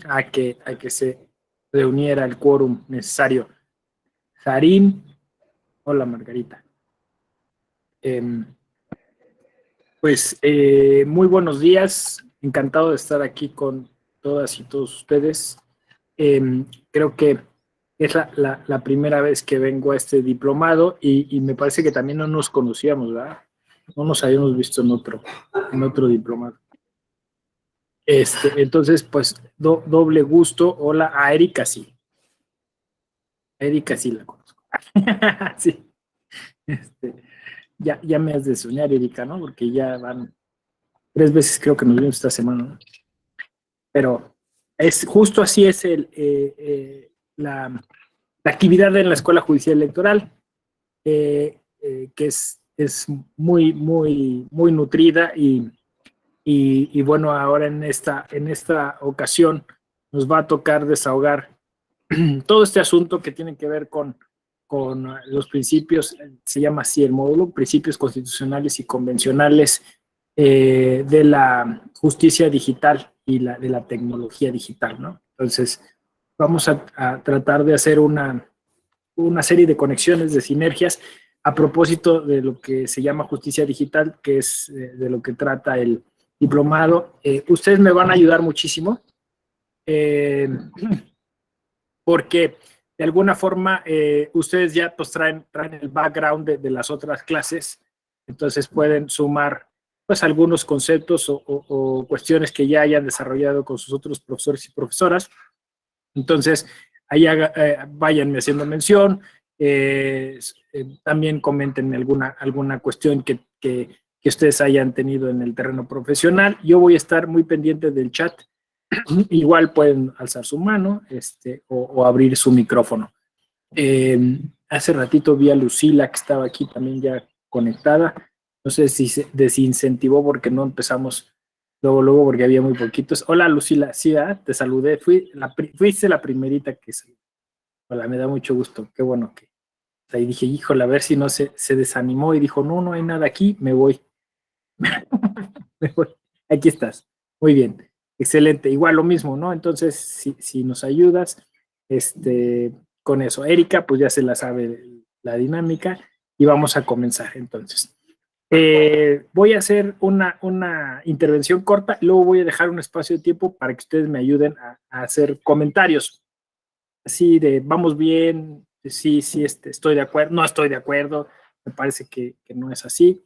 a que se reuniera el quórum necesario. Sarín, hola Margarita. Muy buenos días, encantado de estar aquí con todas y todos ustedes. Creo que es la primera vez que vengo a este diplomado y me parece que también no nos conocíamos, ¿verdad? No nos habíamos visto en otro diplomado. Entonces, pues, doble gusto. Hola, a Erika sí. A Erika sí la conozco. Sí. Ya me has de soñar, Erika, ¿no? Porque ya van 3 veces creo que nos vimos esta semana, ¿no? Pero es justo así es la actividad en la Escuela Judicial Electoral, que es muy, muy, muy nutrida y bueno, ahora en esta ocasión nos va a tocar desahogar todo este asunto que tiene que ver con los principios, se llama así el módulo, principios constitucionales y convencionales de la justicia digital y de la tecnología digital, ¿no? Entonces, vamos a tratar de hacer una serie de conexiones, de sinergias, a propósito de lo que se llama justicia digital, que es de lo que trata el diplomado. Ustedes me van a ayudar muchísimo, porque de alguna forma ustedes ya pues traen el background de las otras clases, entonces pueden sumar pues algunos conceptos o cuestiones que ya hayan desarrollado con sus otros profesores y profesoras. Entonces, ahí váyanme haciendo mención, también comenten alguna cuestión que ustedes hayan tenido en el terreno profesional. Yo voy a estar muy pendiente del chat. Igual pueden alzar su mano o abrir su micrófono. Hace ratito vi a Lucila que estaba aquí también ya conectada. No sé si se desincentivó porque no empezamos luego porque había muy poquitos. Hola Lucila, sí, te saludé. Fuiste la primerita que saludé. Hola, me da mucho gusto. Qué bueno que. Ahí dije, híjole, a ver si no se desanimó y dijo, no hay nada aquí, me voy. Me voy. Aquí estás. Muy bien. Excelente. Igual lo mismo, ¿no? Entonces, si nos ayudas, con eso. Erika, pues ya se la sabe la dinámica y vamos a comenzar entonces. Voy a hacer una intervención corta y luego voy a dejar un espacio de tiempo para que ustedes me ayuden a hacer comentarios. Así de, vamos bien, sí, estoy de acuerdo, no estoy de acuerdo, me parece que no es así.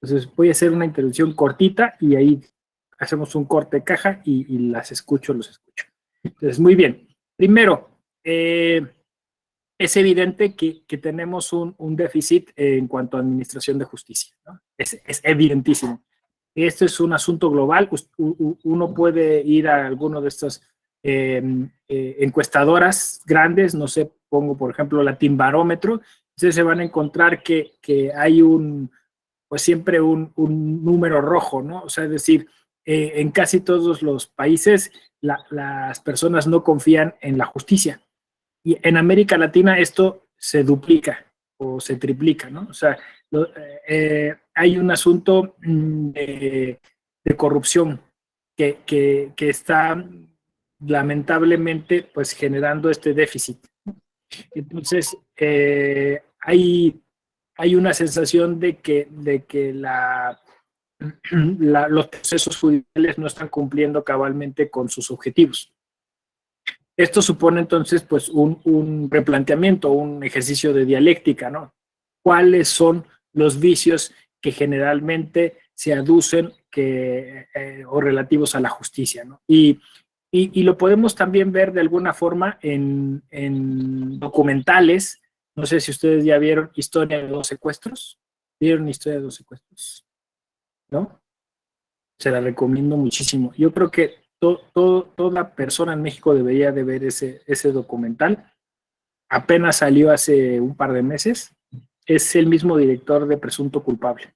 Entonces voy a hacer una intervención cortita y ahí hacemos un corte de caja y los escucho. Entonces, muy bien. Primero, es evidente que tenemos un déficit en cuanto a administración de justicia, ¿no? Es evidentísimo. Esto es un asunto global. Uno puede ir a alguno de estas encuestadoras grandes, no sé, pongo por ejemplo Latinbarómetro, entonces se van a encontrar que hay pues siempre un número rojo, ¿no? O sea, es decir, en casi todos los países las personas no confían en la justicia. Y en América Latina esto se duplica o se triplica, ¿no? O sea, hay un asunto de corrupción que está lamentablemente pues generando este déficit. Entonces, hay una sensación de que los procesos judiciales no están cumpliendo cabalmente con sus objetivos. Esto supone entonces pues un replanteamiento, un ejercicio de dialéctica, ¿no? ¿Cuáles son los vicios que generalmente se aducen o relativos a la justicia, ¿no? Y lo podemos también ver de alguna forma en documentales. No sé si ustedes ya vieron Historia de 2 secuestros. ¿Vieron Historia de 2 secuestros? ¿No? Se la recomiendo muchísimo. Yo creo que toda persona en México debería de ver ese documental. Apenas salió hace un par de meses. Es el mismo director de Presunto Culpable.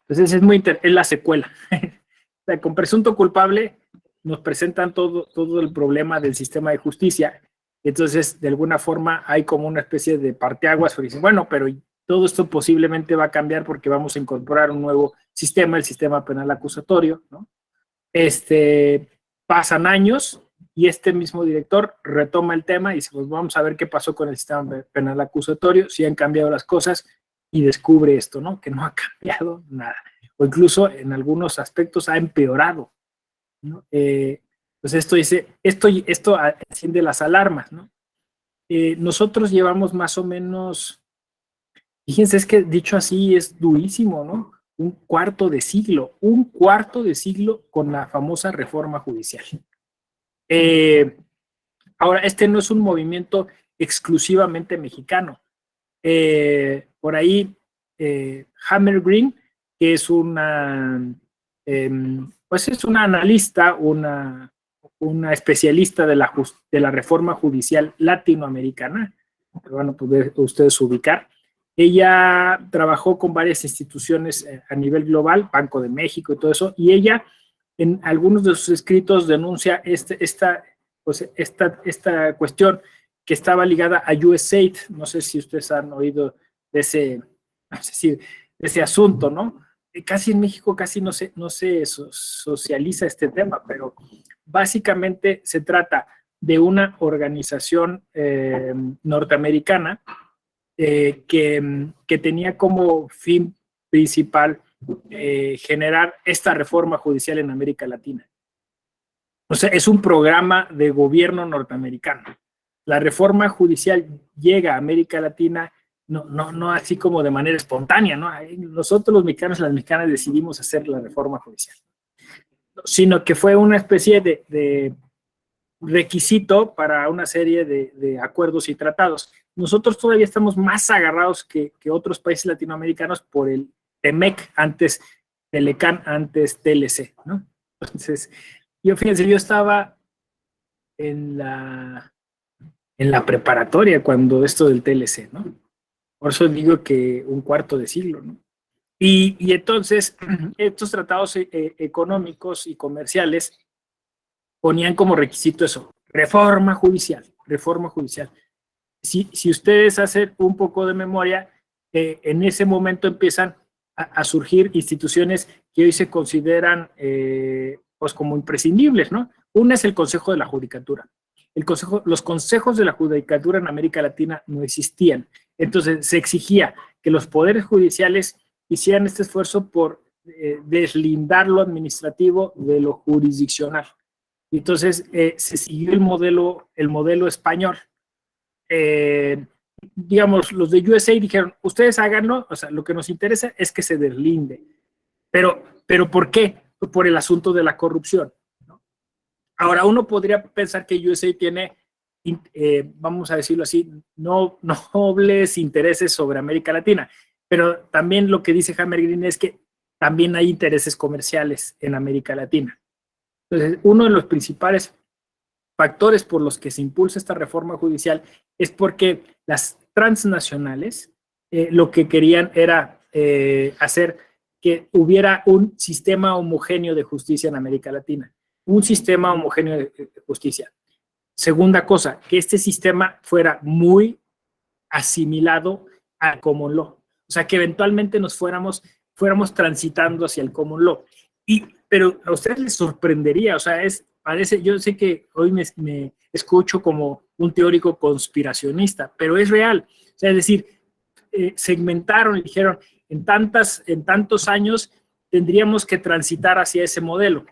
Entonces es la secuela. O sea, con Presunto Culpable nos presentan todo el problema del sistema de justicia. Entonces, de alguna forma, hay como una especie de parteaguas, porque dicen, bueno, pero todo esto posiblemente va a cambiar porque vamos a incorporar un nuevo sistema, el sistema penal acusatorio, ¿no? pasan años y este mismo director retoma el tema y dice, pues vamos a ver qué pasó con el sistema penal acusatorio, si han cambiado las cosas, y descubre esto, ¿no? Que no ha cambiado nada, o incluso en algunos aspectos ha empeorado, ¿no? Pues esto enciende las alarmas, ¿no? Nosotros llevamos más o menos, fíjense, es que dicho así es durísimo, ¿no? Un cuarto de siglo con la famosa reforma judicial. Ahora, este no es un movimiento exclusivamente mexicano. Por ahí, Hammer Green, que es pues es una analista, una especialista de la reforma judicial latinoamericana, que van a poder ustedes ubicar. Ella trabajó con varias instituciones a nivel global, Banco de México y todo eso, y ella en algunos de sus escritos denuncia esta cuestión que estaba ligada a USAID. No sé si ustedes han oído de ese asunto, ¿no? Casi en México casi no se socializa este tema, pero básicamente se trata de una organización norteamericana que tenía como fin principal generar esta reforma judicial en América Latina. O sea, es un programa de gobierno norteamericano. La reforma judicial llega a América Latina no así como de manera espontánea, ¿no? Nosotros los mexicanos y las mexicanas decidimos hacer la reforma judicial, sino que fue una especie de requisito para una serie de acuerdos y tratados. Nosotros todavía estamos más agarrados que otros países latinoamericanos por el TEMEC, antes Telecan, antes TLC, ¿no? Entonces, fíjense, yo estaba en la preparatoria cuando esto del TLC, ¿no? Por eso digo que un cuarto de siglo, ¿no? Y entonces, estos tratados económicos y comerciales ponían como requisito eso, reforma judicial, reforma judicial. Si ustedes hacen un poco de memoria, en ese momento empiezan a surgir instituciones que hoy se consideran pues como imprescindibles, ¿no? Una es el Consejo de la Judicatura. Los consejos de la judicatura en América Latina no existían. Entonces se exigía que los poderes judiciales hicieran este esfuerzo por deslindar lo administrativo de lo jurisdiccional. Entonces se siguió el modelo español. Digamos, los de USA dijeron, ustedes háganlo, o sea, lo que nos interesa es que se deslinde. Pero ¿por qué? Por el asunto de la corrupción, ¿no? Ahora, uno podría pensar que USA tiene, vamos a decirlo así, nobles intereses sobre América Latina, pero también lo que dice Hammer Green es que también hay intereses comerciales en América Latina. Entonces, uno de los principales factores por los que se impulsa esta reforma judicial es porque las transnacionales lo que querían era hacer que hubiera un sistema homogéneo de justicia en América Latina, un sistema homogéneo de justicia. Segunda cosa, que este sistema fuera muy asimilado al common law, o sea, que eventualmente nos fuéramos transitando hacia el common law. Pero a ustedes les sorprendería, o sea, yo sé que hoy me escucho como un teórico conspiracionista, pero es real. O sea, es decir, segmentaron y dijeron, en tantos años tendríamos que transitar hacia ese modelo.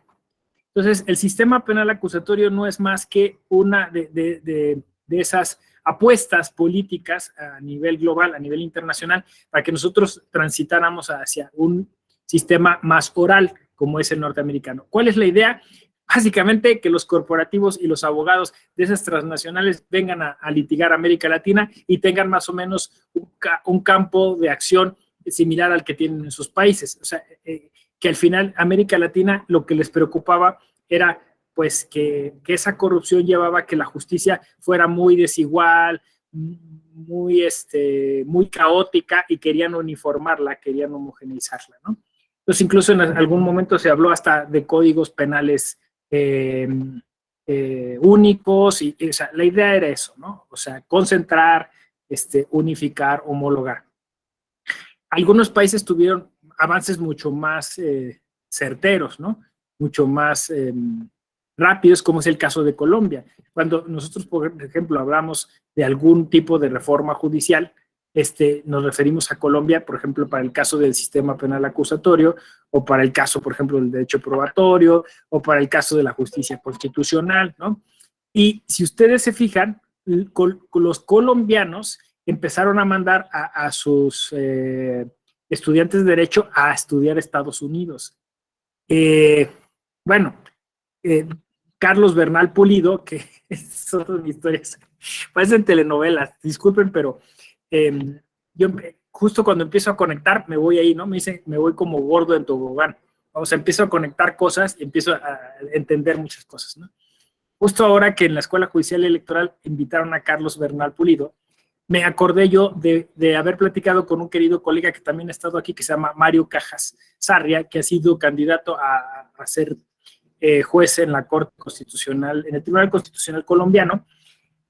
Entonces, el sistema penal acusatorio no es más que una de esas apuestas políticas a nivel global, a nivel internacional, para que nosotros transitáramos hacia un sistema más oral, como es el norteamericano. ¿Cuál es la idea? Básicamente que los corporativos y los abogados de esas transnacionales vengan a litigar a América Latina y tengan más o menos un campo de acción similar al que tienen en sus países. O sea, que al final América Latina lo que les preocupaba era pues que esa corrupción llevaba a que la justicia fuera muy desigual, muy caótica, y querían uniformarla, querían homogeneizarla, ¿no? Entonces, incluso en algún momento se habló hasta de códigos penales únicos, y o sea, la idea era eso, ¿no? O sea, concentrar, unificar, homologar. Algunos países tuvieron avances mucho más certeros, ¿no? Mucho más rápidos, como es el caso de Colombia. Cuando nosotros, por ejemplo, hablamos de algún tipo de reforma judicial, nos referimos a Colombia, por ejemplo, para el caso del sistema penal acusatorio, o para el caso, por ejemplo, del derecho probatorio, o para el caso de la justicia constitucional, ¿no? Y si ustedes se fijan, los colombianos empezaron a mandar a sus estudiantes de derecho a estudiar a Estados Unidos. Bueno, Carlos Bernal Pulido, que son mis historias, parecen telenovelas, disculpen, pero yo justo cuando empiezo a conectar, me voy ahí, ¿no? Me dicen, me voy como gordo en tobogán. O sea, empiezo a conectar cosas y empiezo a entender muchas cosas, ¿no? Justo ahora que en la Escuela Judicial Electoral invitaron a Carlos Bernal Pulido, me acordé yo de haber platicado con un querido colega que también ha estado aquí, que se llama Mario Cajas Sarria, que ha sido candidato a ser juez en la Corte Constitucional, en el Tribunal Constitucional colombiano,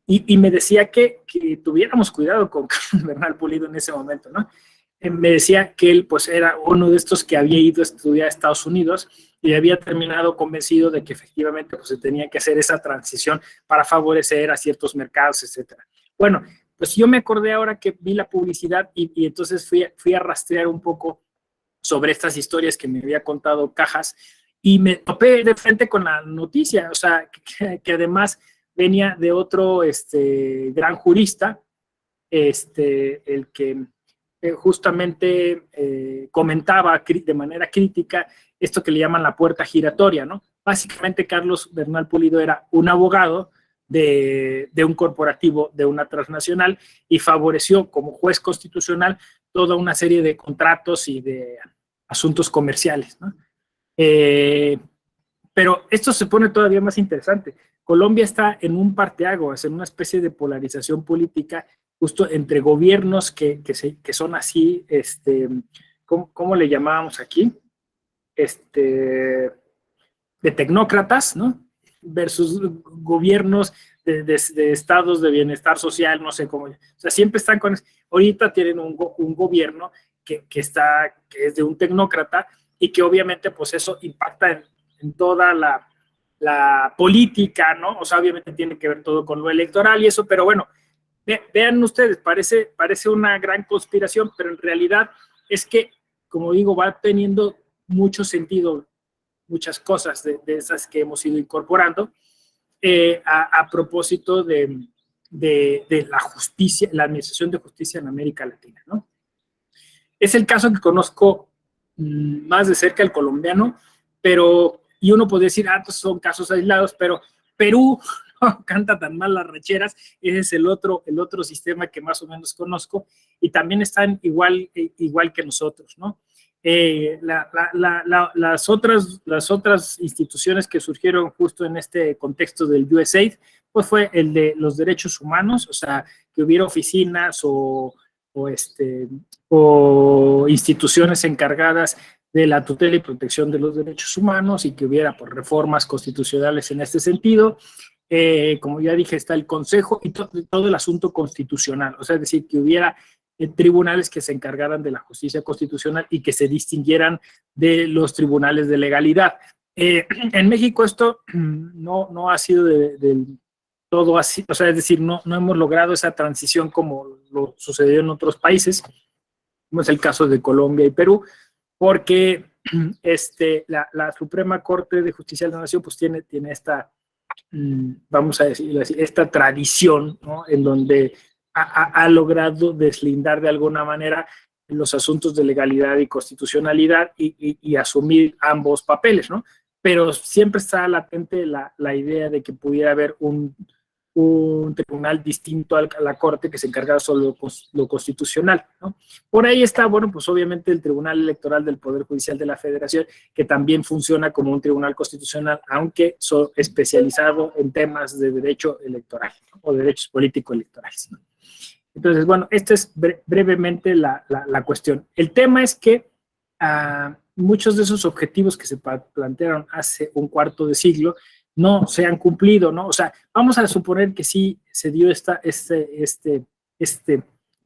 y me decía que tuviéramos cuidado con Carlos Bernal Pulido en ese momento, ¿no? Me decía que él pues era uno de estos que había ido a estudiar a Estados Unidos y había terminado convencido de que efectivamente pues se tenía que hacer esa transición para favorecer a ciertos mercados, etcétera. Bueno, pues yo me acordé ahora que vi la publicidad y entonces fui a rastrear un poco sobre estas historias que me había contado Cajas y me topé de frente con la noticia, o sea, que además venía de otro gran jurista, el que justamente comentaba de manera crítica esto que le llaman la puerta giratoria, ¿no? Básicamente Carlos Bernal Pulido era un abogado de un corporativo, de una transnacional, y favoreció como juez constitucional toda una serie de contratos y de asuntos comerciales, ¿no? Pero esto se pone todavía más interesante. Colombia está en un parteaguas, en una especie de polarización política justo entre gobiernos que son así, ¿cómo le llamábamos aquí? De tecnócratas, ¿no? Versus gobiernos de estados de bienestar social, no sé cómo. O sea, siempre están con. Ahorita tienen un gobierno que es de un tecnócrata y que obviamente, pues eso impacta en toda la política, ¿no? O sea, obviamente tiene que ver todo con lo electoral y eso, pero bueno, vean ustedes, parece una gran conspiración, pero en realidad es que, como digo, va teniendo mucho sentido muchas cosas de esas que hemos ido incorporando a propósito de la justicia, la administración de justicia en América Latina, ¿no? Es el caso que conozco más de cerca, el colombiano, pero, y uno podría decir, pues son casos aislados, pero Perú no canta tan mal las rancheras, ese es el otro sistema que más o menos conozco, y también están igual que nosotros, ¿no? Las otras instituciones que surgieron justo en este contexto del USAID, pues fue el de los derechos humanos, o sea, que hubiera oficinas o instituciones encargadas de la tutela y protección de los derechos humanos y que hubiera pues, reformas constitucionales en este sentido. Como ya dije, está el Consejo y todo el asunto constitucional, o sea, es decir, que hubiera tribunales que se encargaran de la justicia constitucional y que se distinguieran de los tribunales de legalidad. En México esto no ha sido del todo así, o sea, es decir, no hemos logrado esa transición como lo sucedió en otros países, como es el caso de Colombia y Perú, porque la Suprema Corte de Justicia de la Nación pues tiene esta, vamos a decirlo así, esta tradición, ¿no? En donde ha logrado deslindar de alguna manera los asuntos de legalidad y constitucionalidad y asumir ambos papeles, ¿no? Pero siempre está latente la idea de que pudiera haber un tribunal distinto a la Corte que se encargara solo de lo constitucional, ¿no? Por ahí está, bueno, pues obviamente el Tribunal Electoral del Poder Judicial de la Federación, que también funciona como un tribunal constitucional, aunque especializado en temas de derecho electoral, ¿no? O derechos político-electorales, ¿no? Entonces, bueno, esta es brevemente la cuestión. El tema es que muchos de esos objetivos que se plantearon hace un cuarto de siglo no se han cumplido, ¿no? O sea, vamos a suponer que sí se dio este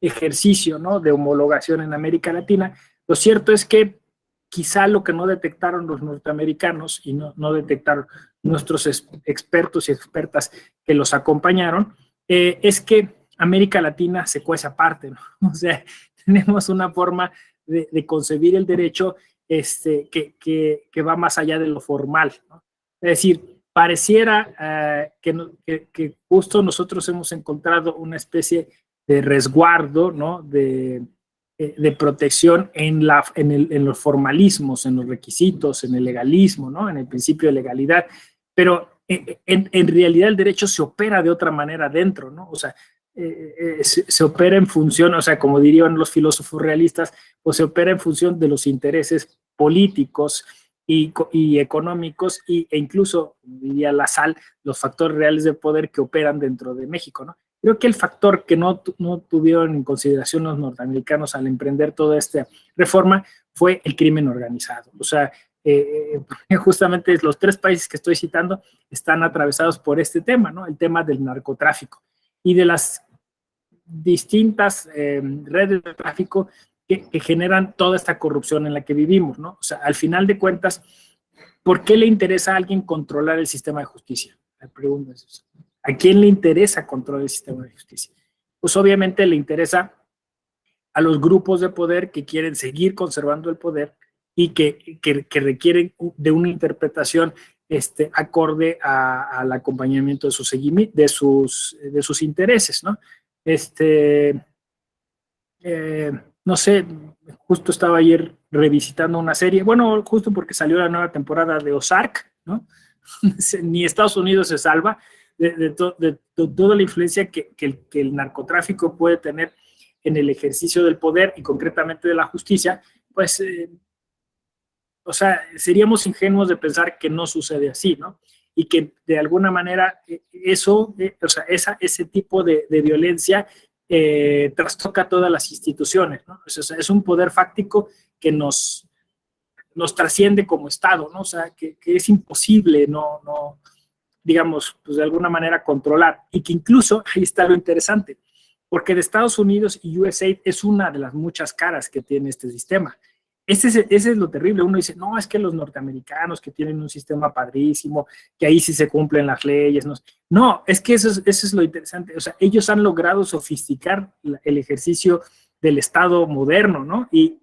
ejercicio, ¿no? De homologación en América Latina. Lo cierto es que quizá lo que no detectaron los norteamericanos y no detectaron nuestros expertos y expertas que los acompañaron, es que América Latina se cuece aparte, ¿no? O sea, tenemos una forma de concebir el derecho que va más allá de lo formal, ¿no? Es decir, pareciera que justo nosotros hemos encontrado una especie de resguardo, ¿no? De protección en los formalismos, en los requisitos, en el legalismo, ¿no? En el principio de legalidad, pero en realidad el derecho se opera de otra manera dentro, ¿no? O sea, se opera en función, o sea, como dirían los filósofos realistas, pues se opera en función de los intereses políticos y económicos e incluso, diría Lassalle, los factores reales de poder que operan dentro de México, ¿no? Creo que el factor que no tuvieron en consideración los norteamericanos al emprender toda esta reforma fue el crimen organizado. O sea, justamente los 3 países que estoy citando están atravesados por este tema, ¿no? El tema del narcotráfico y de las distintas redes de tráfico que generan toda esta corrupción en la que vivimos, ¿no? O sea, al final de cuentas, ¿por qué le interesa a alguien controlar el sistema de justicia? La pregunta es eso. ¿A quién le interesa controlar el sistema de justicia? Pues obviamente le interesa a los grupos de poder que quieren seguir conservando el poder y que requieren de una interpretación acorde al acompañamiento de su seguimiento, de sus intereses, ¿no? No sé, justo estaba ayer revisitando una serie, bueno, justo porque salió la nueva temporada de Ozark, ¿no? Ni Estados Unidos se salva de toda la influencia que el narcotráfico puede tener en el ejercicio del poder y concretamente de la justicia, pues, o sea, seríamos ingenuos de pensar que no sucede así, ¿no? Y que de alguna manera eso, o sea, ese tipo de violencia trastoca todas las instituciones, ¿no? O sea, es un poder fáctico que nos trasciende como Estado, ¿no? O sea, que es imposible no, digamos, pues de alguna manera controlar. Y que incluso, ahí está lo interesante, porque de Estados Unidos y USAID es una de las muchas caras que tiene este sistema. Ese es lo terrible. Uno dice, no, es que los norteamericanos que tienen un sistema padrísimo, que ahí sí se cumplen las leyes. No, es que eso es lo interesante. O sea, ellos han logrado sofisticar el ejercicio del Estado moderno, ¿no? Y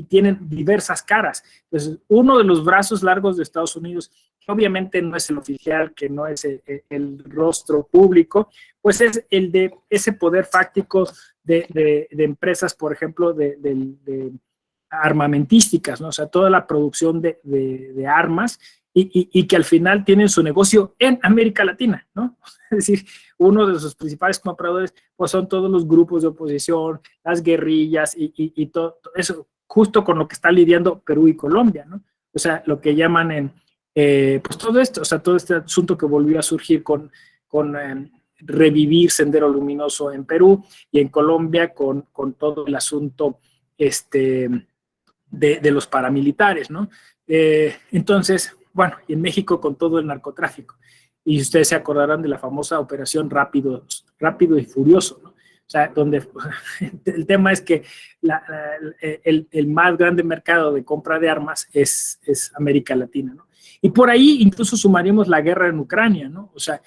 tienen diversas caras. Entonces, uno de los brazos largos de Estados Unidos, que obviamente no es el oficial, que no es el rostro público, pues es el de ese poder fáctico de empresas, por ejemplo, de armamentísticas, ¿no? O sea, toda la producción de armas y que al final tienen su negocio en América Latina, ¿no? Es decir, uno de sus principales compradores pues son todos los grupos de oposición, las guerrillas y todo eso, justo con lo que están lidiando Perú y Colombia, ¿no? O sea, lo que llaman pues todo esto, o sea, todo este asunto que volvió a surgir con revivir Sendero Luminoso en Perú y en Colombia con todo el asunto de los paramilitares, ¿no? Entonces, bueno, y en México con todo el narcotráfico. Y ustedes se acordarán de la famosa operación Rápido y Furioso, ¿no? O sea, donde el tema es que el más grande mercado de compra de armas es América Latina, ¿no? Y por ahí incluso sumaríamos la guerra en Ucrania, ¿no? O sea,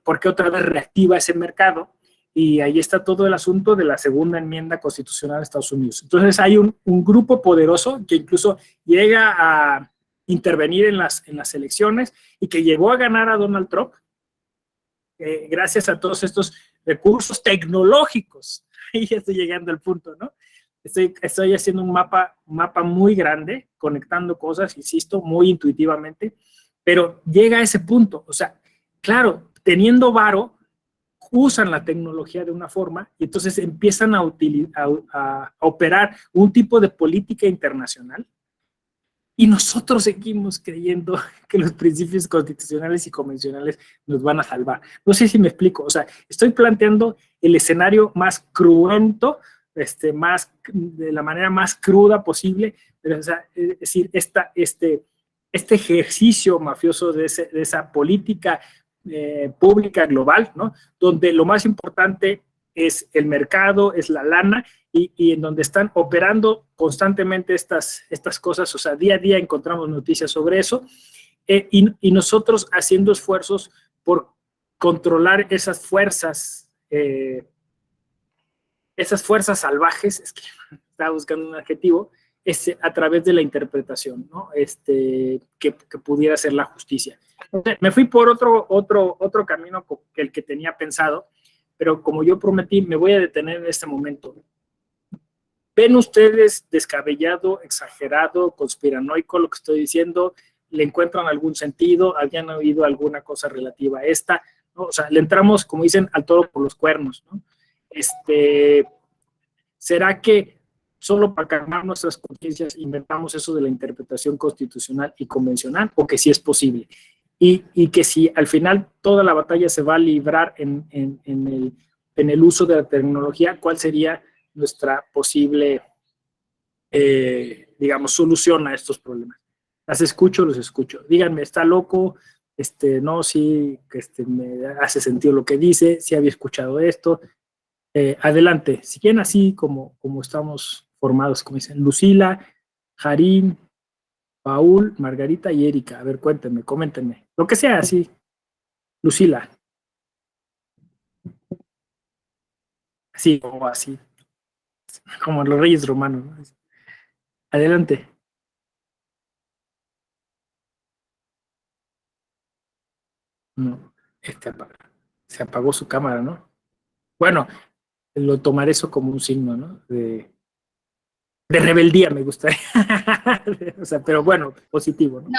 porque otra vez reactiva ese mercado. Y ahí está todo el asunto de la segunda enmienda constitucional de Estados Unidos. Entonces hay un grupo poderoso que incluso llega a intervenir en las elecciones y que llegó a ganar a Donald Trump gracias a todos estos recursos tecnológicos. Ahí ya estoy llegando al punto, ¿no? Estoy haciendo un mapa muy grande, conectando cosas, insisto, muy intuitivamente, pero llega a ese punto. O sea, claro, teniendo varo, usan la tecnología de una forma y entonces empiezan a operar un tipo de política internacional y nosotros seguimos creyendo que los principios constitucionales y convencionales nos van a salvar. No sé si me explico, o sea, estoy planteando el escenario más cruento, de la manera más cruda posible, pero, o sea, es decir, este ejercicio mafioso de esa política pública global, ¿no? Donde lo más importante es el mercado, es la lana y en donde están operando constantemente estas cosas, o sea, día a día encontramos noticias sobre eso, y nosotros haciendo esfuerzos por controlar esas fuerzas salvajes, es que estaba buscando un adjetivo, a través de la interpretación, ¿no? Que pudiera ser la justicia. Me fui por otro camino que el que tenía pensado, pero como yo prometí, me voy a detener en este momento. ¿Ven ustedes descabellado, exagerado, conspiranoico lo que estoy diciendo? ¿Le encuentran algún sentido? ¿Habían oído alguna cosa relativa a esta? ¿No? O sea, le entramos, como dicen, al toro por los cuernos, ¿no? ¿Será que solo para calmar nuestras conciencias inventamos eso de la interpretación constitucional y convencional, o que sí es posible? Y que si al final toda la batalla se va a librar en el uso de la tecnología, ¿cuál sería nuestra posible, digamos, solución a estos problemas? Los escucho. Díganme, ¿está loco? No, sí, me hace sentido lo que dice, sí había escuchado esto. Adelante, si quieren así como estamos formados, como dicen, Lucila, Jarín, Paul, Margarita y Erika. A ver, cuéntenme, coméntenme. Lo que sea, así. Lucila. Sí, como así. Como los reyes romanos, ¿no? Adelante. No, se apagó su cámara, ¿no? Bueno, lo tomaré eso como un signo, ¿no? De rebeldía, me gustaría. O sea, pero bueno, positivo, ¿no? No,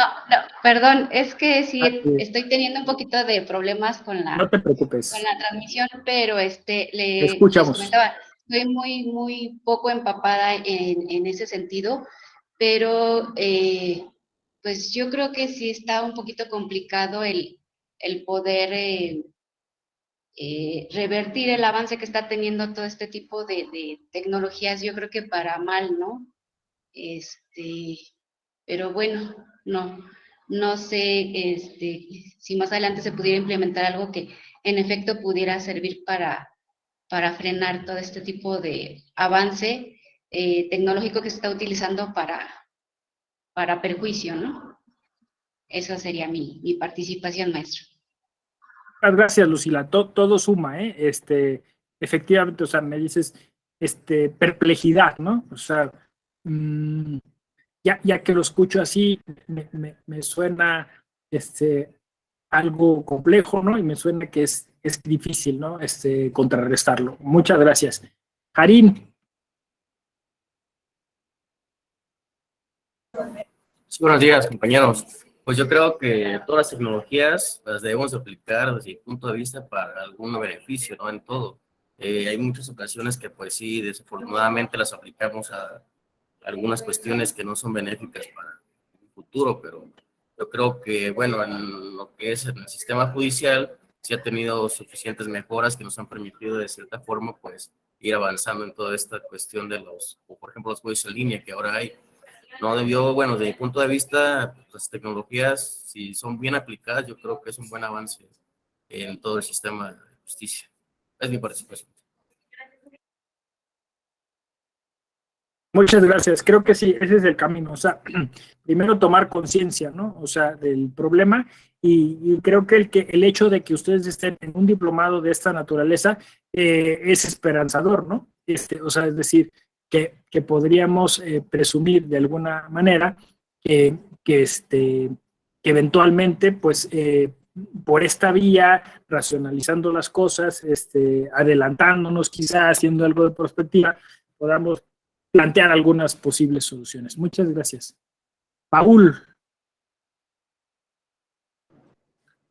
perdón, es que sí Sí. estoy teniendo un poquito de problemas con No te con preocupes. la transmisión, pero Te les escuchamos. comentaba, estoy muy poco empapada en ese sentido, pero pues yo creo que sí está un poquito complicado el poder revertir el avance que está teniendo todo este tipo de tecnologías, yo creo que para mal, ¿no? Este, pero bueno, no sé si más adelante se pudiera implementar algo que en efecto pudiera servir para frenar todo este tipo de avance tecnológico que se está utilizando para perjuicio, ¿no? Esa sería mi participación, maestro. Gracias, Lucila. Todo suma, ¿eh? Efectivamente, o sea, me dices, perplejidad, ¿no? O sea, ya que lo escucho así, me suena, algo complejo, ¿no? Y me suena que es difícil, ¿no? Contrarrestarlo. Muchas gracias. Karim. Sí, buenos días, compañeros. Pues yo creo que todas las tecnologías las debemos aplicar desde mi punto de vista para algún beneficio, ¿no? En todo. Hay muchas ocasiones que pues sí, desafortunadamente las aplicamos a algunas cuestiones que no son benéficas para el futuro, pero yo creo que, bueno, en lo que es el sistema judicial, sí ha tenido suficientes mejoras que nos han permitido de cierta forma pues ir avanzando en toda esta cuestión de o por ejemplo, los juicios en línea que ahora hay. No debió, bueno, desde mi punto de vista, las tecnologías, si son bien aplicadas, yo creo que es un buen avance en todo el sistema de justicia. Es mi participación. Muchas gracias. Creo que sí, ese es el camino. O sea, primero tomar conciencia, ¿no? O sea, del problema, y creo que el hecho de que ustedes estén en un diplomado de esta naturaleza es esperanzador, ¿no? O sea, es decir, que podríamos presumir de alguna manera que eventualmente, pues, por esta vía, racionalizando las cosas, adelantándonos quizá, haciendo algo de perspectiva, podamos plantear algunas posibles soluciones. Muchas gracias. Paul.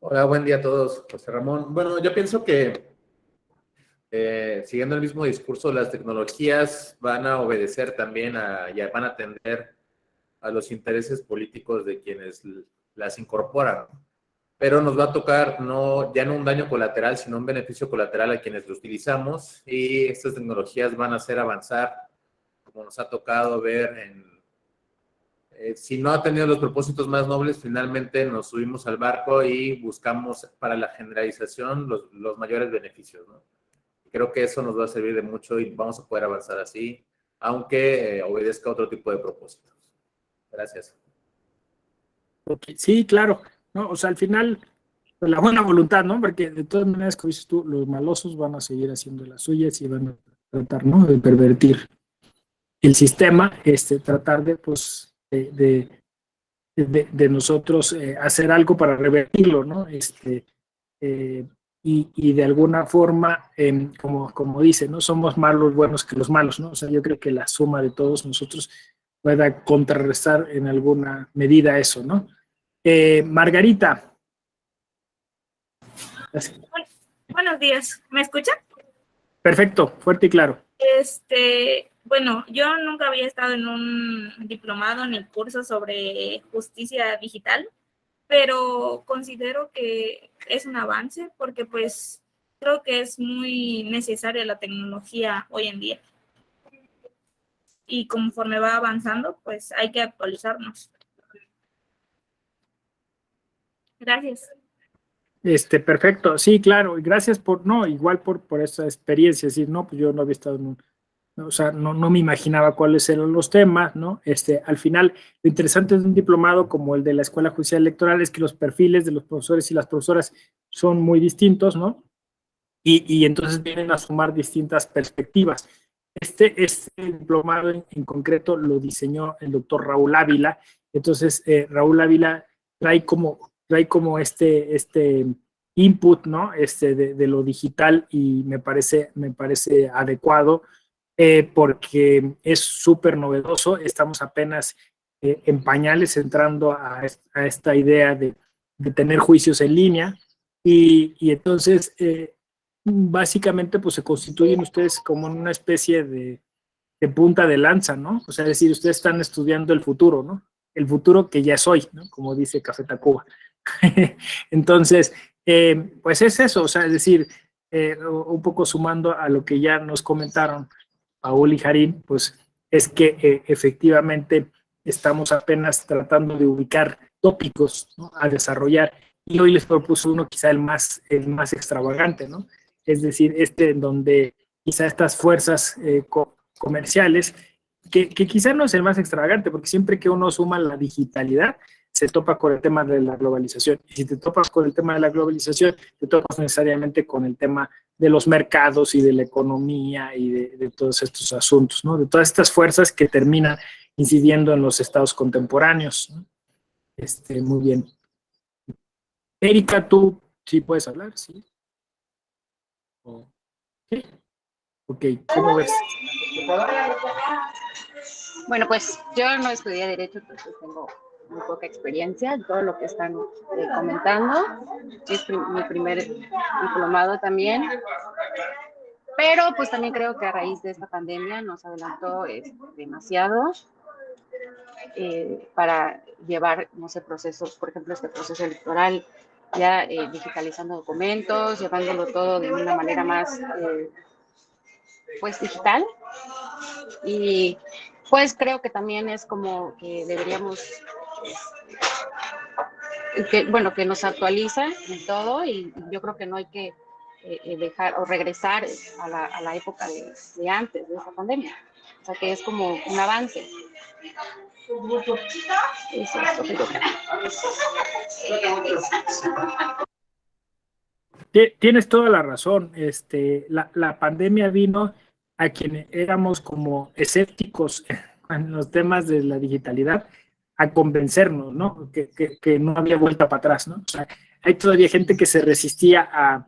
Hola, buen día a todos, José Ramón. Bueno, yo pienso que siguiendo el mismo discurso, las tecnologías van a obedecer también y van a atender a los intereses políticos de quienes las incorporan. Pero nos va a tocar ya no un daño colateral, sino un beneficio colateral a quienes lo utilizamos, y estas tecnologías van a hacer avanzar, como nos ha tocado ver si no ha tenido los propósitos más nobles, finalmente nos subimos al barco y buscamos para la generalización los mayores beneficios, ¿no? Creo que eso nos va a servir de mucho y vamos a poder avanzar así, aunque obedezca a otro tipo de propósitos. Gracias. Ok, sí, claro, ¿no? O sea, al final, pues, la buena voluntad, ¿no? Porque de todas maneras, como dices tú, los malosos van a seguir haciendo las suyas y van a tratar, ¿no? De pervertir el sistema, tratar de, pues, de nosotros hacer algo para revertirlo, ¿no? Y de alguna forma, como dice, ¿no? Somos más los buenos que los malos, ¿no? O sea, yo creo que la suma de todos nosotros pueda contrarrestar en alguna medida eso, ¿no? Margarita. Buenos días, ¿me escuchan? Perfecto, fuerte y claro. Bueno, yo nunca había estado en un diplomado ni curso sobre justicia digital, pero considero que es un avance porque pues creo que es muy necesaria la tecnología hoy en día. Y conforme va avanzando, pues hay que actualizarnos. Gracias. Perfecto, sí, claro, y gracias igual por esa experiencia, es decir, no, pues yo no había estado en un, ¿no? O sea, no me imaginaba cuáles eran los temas, ¿no? Al final, lo interesante de un diplomado como el de la Escuela Judicial Electoral es que los perfiles de los profesores y las profesoras son muy distintos, ¿no? Y entonces vienen a sumar distintas perspectivas. Este diplomado en concreto lo diseñó el doctor Raúl Ávila, entonces Raúl Ávila trae como este input, ¿no? De lo digital y me parece adecuado porque es súper novedoso. Estamos apenas en pañales entrando a esta idea de tener juicios en línea y entonces básicamente pues se constituyen ustedes como en una especie de punta de lanza, ¿no? O sea, es decir, ustedes están estudiando el futuro, ¿no? El futuro que ya es hoy, ¿no? Como dice Café Tacuba. Entonces, pues es eso, o sea, es decir, un poco sumando a lo que ya nos comentaron Paul y Jarín, pues es que efectivamente estamos apenas tratando de ubicar tópicos, ¿no? A desarrollar, y hoy les propuso uno quizá el más extravagante, ¿no? Es decir, en donde quizá estas fuerzas comerciales, que quizá no es el más extravagante, porque siempre que uno suma la digitalidad, se topa con el tema de la globalización. Y si te topas con el tema de la globalización, te topas necesariamente con el tema de los mercados y de la economía y de todos estos asuntos, ¿no? De todas estas fuerzas que terminan incidiendo en los estados contemporáneos, ¿no? Muy bien. Erika, tú sí puedes hablar, ¿sí? ¿Sí? Ok, ¿cómo ves? Bueno, pues yo no estudié Derecho, entonces tengo muy poca experiencia en todo lo que están comentando. Es mi primer diplomado también. Pero pues también creo que a raíz de esta pandemia nos adelantó demasiado para llevar, no sé, procesos, por ejemplo, este proceso electoral, ya digitalizando documentos, llevándolo todo de una manera más pues digital. Y pues creo que también es como que deberíamos que nos actualiza en todo, y yo creo que no hay que dejar o regresar a la época de antes de esa pandemia. O sea, que es como un avance. Eso es lo que yo creo. Tienes toda la razón. La pandemia vino a quienes éramos como escépticos en los temas de la digitalidad a convencernos, ¿no? Que no había vuelta para atrás, ¿no? O sea, hay todavía gente que se resistía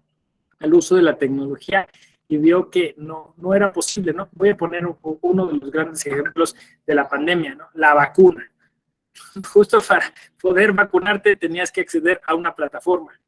al uso de la tecnología y vio que no era posible, ¿no? Voy a poner uno de los grandes ejemplos de la pandemia, ¿no? La vacuna. Justo para poder vacunarte tenías que acceder a una plataforma.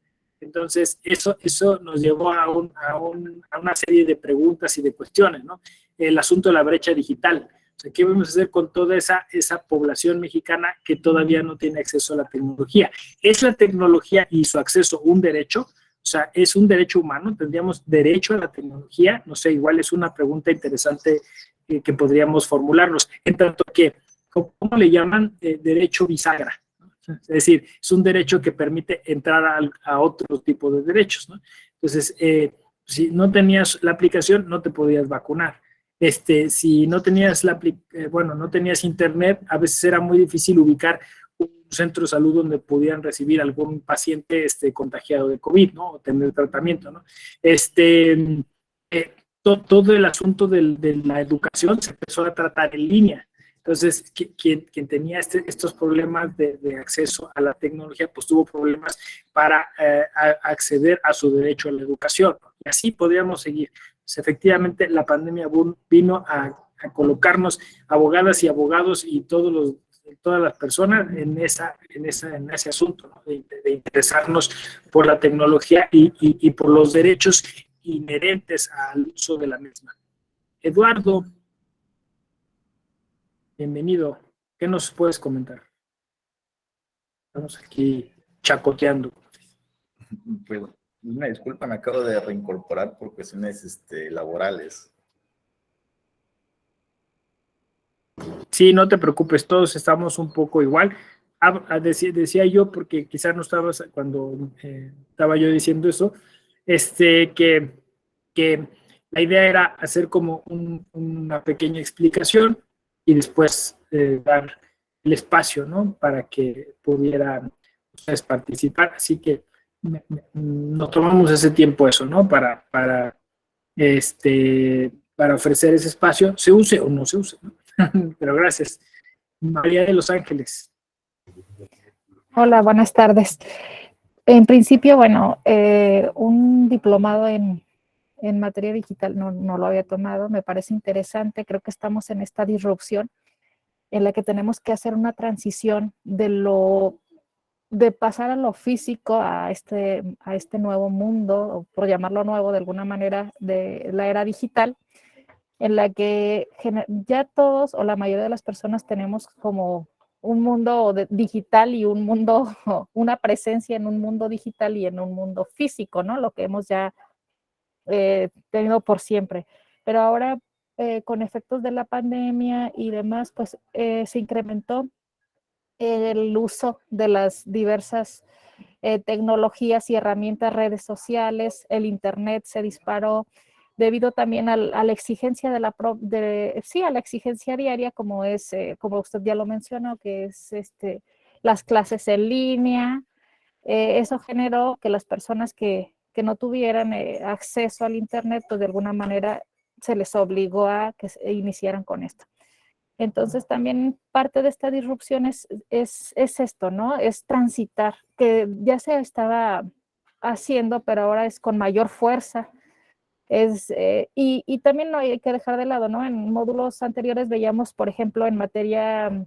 Entonces, eso nos llevó a una serie de preguntas y de cuestiones, ¿no? El asunto de la brecha digital. O sea, ¿qué vamos a hacer con toda esa población mexicana que todavía no tiene acceso a la tecnología? ¿Es la tecnología y su acceso un derecho? O sea, ¿es un derecho humano? ¿Tendríamos derecho a la tecnología? No sé, igual es una pregunta interesante que podríamos formularnos. En tanto que, ¿cómo le llaman? Derecho bisagra. Es decir, es un derecho que permite entrar a otro tipo de derechos, ¿no? Entonces, si no tenías la aplicación, no te podías vacunar. Si no tenías no tenías internet, a veces era muy difícil ubicar centro de salud donde pudieran recibir algún paciente contagiado de COVID, ¿no? O tener tratamiento, ¿no? Todo el asunto de la educación se empezó a tratar en línea. Entonces, quien tenía estos problemas de acceso a la tecnología, pues tuvo problemas para acceder a su derecho a la educación. Y así podríamos seguir. Pues, efectivamente, la pandemia vino a colocarnos abogadas y abogados y todas las personas en ese asunto, ¿no? de interesarnos por la tecnología y por los derechos inherentes al uso de la misma. Eduardo, bienvenido. ¿Qué nos puedes comentar? Estamos aquí chacoteando. Pues una disculpa, me acabo de reincorporar por cuestiones laborales. Sí, no te preocupes, todos estamos un poco igual. Decía yo, porque quizás no estabas cuando estaba yo diciendo eso, que la idea era hacer como una pequeña explicación y después dar el espacio, ¿no? Para que pudieran ustedes participar. Así que nos tomamos ese tiempo eso, ¿no? Para ofrecer ese espacio, se use o no se use, ¿no? Pero gracias. María de Los Ángeles. Hola, buenas tardes. En principio, bueno, un diplomado en materia digital no lo había tomado, me parece interesante, creo que estamos en esta disrupción en la que tenemos que hacer una transición de pasar a lo físico a este nuevo mundo, o por llamarlo nuevo de alguna manera, de la era digital, en la que ya todos o la mayoría de las personas tenemos como un mundo digital y un mundo, una presencia en un mundo digital y en un mundo físico, ¿no? Lo que hemos ya tenido por siempre. Pero ahora, con efectos de la pandemia y demás, pues se incrementó el uso de las diversas tecnologías y herramientas, redes sociales, el internet se disparó debido también a la exigencia a la exigencia diaria, como usted ya lo mencionó, que es las clases en línea. Eso generó que las personas que no tuvieran acceso al internet, pues de alguna manera se les obligó a que iniciaran con esto. Entonces también parte de esta disrupción es esto, ¿no? Es transitar, que ya se estaba haciendo, pero ahora es con mayor fuerza. Y también no hay que dejar de lado, ¿no? En módulos anteriores veíamos, por ejemplo, en materia